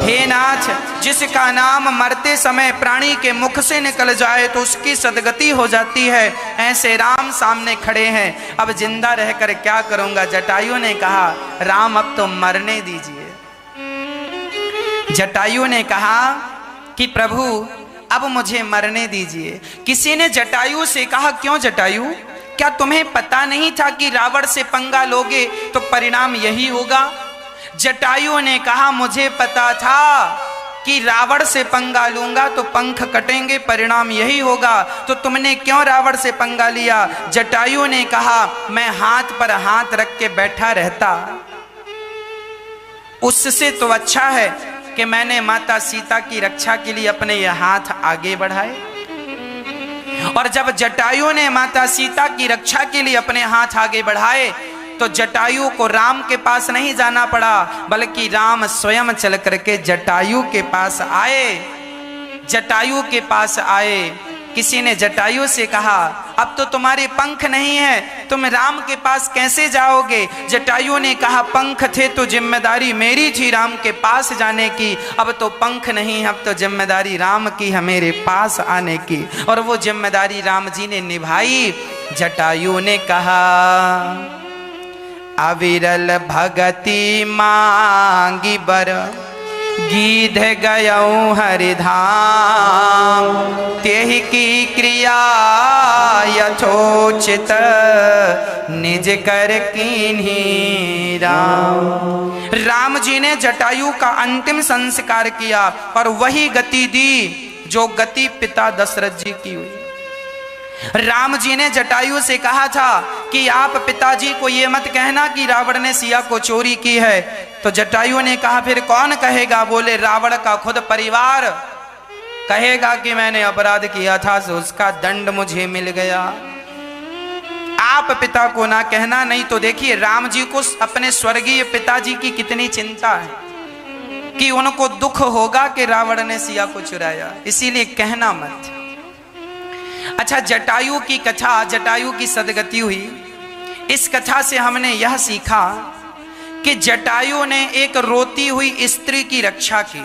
हे नाथ, जिसका नाम मरते समय प्राणी के मुख से निकल जाए तो उसकी सदगति हो जाती है, ऐसे राम सामने खड़े हैं, अब जिंदा रहकर क्या करूंगा? जटायु ने कहा राम अब तो मरने दीजिए। जटायु ने कहा कि प्रभु अब मुझे मरने दीजिए। किसी ने जटायु से कहा क्यों जटायु, क्या तुम्हें पता नहीं था कि रावण से पंगा लोगे तो परिणाम यही होगा? जटायु ने कहा मुझे पता था कि रावण से पंगा लूंगा तो पंख कटेंगे, परिणाम यही होगा, तो तुमने क्यों रावण से पंगा लिया? जटायु ने कहा मैं हाथ पर हाथ रख के बैठा रहता, उससे तो अच्छा है कि मैंने माता सीता की रक्षा के लिए अपने ये हाथ आगे बढ़ाए। और जब जटायु ने माता सीता की रक्षा के लिए अपने हाथ आगे बढ़ाए तो जटायु को राम के पास नहीं जाना पड़ा, बल्कि राम स्वयं चल करके जटायु के पास आए। जटायु के पास आए, किसी ने जटायु से कहा अब तो तुम्हारे पंख नहीं है, तुम राम के पास कैसे जाओगे? जटायु ने कहा पंख थे तो जिम्मेदारी मेरी थी राम के पास जाने की, अब तो पंख नहीं, अब तो जिम्मेदारी राम की है मेरे पास आने की। और वो जिम्मेदारी राम जी ने निभाई। जटायु ने कहा अविरल भगति मांगी बर, गीध गयऊं हरिधाम, तेहि की क्रिया यथोचित निज कर कीन्ही राम। राम जी ने जटायु का अंतिम संस्कार किया और वही गति दी जो गति पिता दशरथ जी की हुई। राम जी ने जटायु से कहा था कि आप पिताजी को ये मत कहना कि रावण ने सिया को चोरी की है, तो जटायु ने कहा फिर कौन कहेगा? बोले रावण का खुद परिवार कहेगा कि मैंने अपराध किया था तो उसका दंड मुझे मिल गया। आप पिता को ना कहना, नहीं तो देखिए राम जी को अपने स्वर्गीय पिताजी की कितनी चिंता है कि उनको दुख होगा कि रावण ने सिया को चुराया, इसीलिए कहना मत। अच्छा, जटायु की कथा, जटायु की सदगति हुई। इस कथा से हमने यह सीखा कि जटायु ने एक रोती हुई स्त्री की रक्षा की,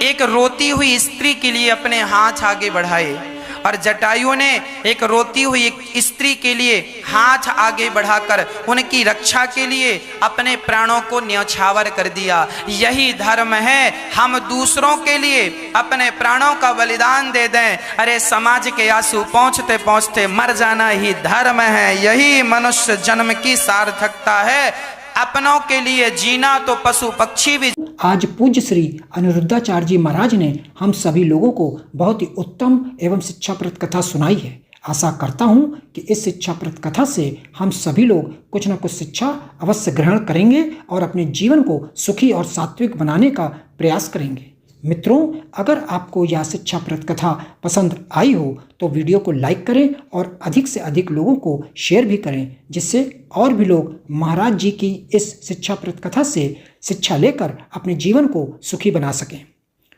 एक रोती हुई स्त्री के लिए अपने हाथ आगे बढ़ाए, और जटायु ने एक रोती हुई स्त्री के लिए हाथ आगे बढ़ाकर उनकी रक्षा के लिए अपने प्राणों को न्यौछावर कर दिया। यही धर्म है, हम दूसरों के लिए अपने प्राणों का बलिदान दे दें। अरे समाज के आंसू पहुंचते पहुंचते मर जाना ही धर्म है, यही मनुष्य जन्म की सार्थकता है। अपनों के लिए जीना तो पशु पक्षी भी। आज पूज्य श्री अनिरुद्धाचार्य जी महाराज ने हम सभी लोगों को बहुत ही उत्तम एवं शिक्षाप्रद कथा सुनाई है। आशा करता हूं कि इस शिक्षाप्रद कथा से हम सभी लोग कुछ न कुछ शिक्षा अवश्य ग्रहण करेंगे और अपने जीवन को सुखी और सात्विक बनाने का प्रयास करेंगे। मित्रों, अगर आपको यह शिक्षाप्रद कथा पसंद आई हो तो वीडियो को लाइक करें और अधिक से अधिक लोगों को शेयर भी करें, जिससे और भी लोग महाराज जी की इस शिक्षाप्रद कथा से शिक्षा लेकर अपने जीवन को सुखी बना सकें।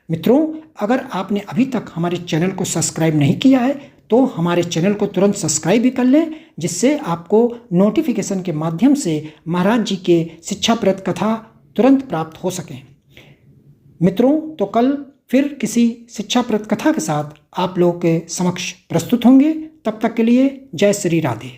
मित्रों, अगर आपने अभी तक हमारे चैनल को सब्सक्राइब नहीं किया है तो हमारे चैनल को तुरंत सब्सक्राइब भी कर लें, जिससे आपको नोटिफिकेशन के माध्यम से महाराज जी के शिक्षाप्रद कथा तुरंत प्राप्त हो सकें। मित्रों, तो कल फिर किसी शिक्षाप्रद कथा के साथ आप लोगों के समक्ष प्रस्तुत होंगे। तब तक के लिए जय श्री राधे।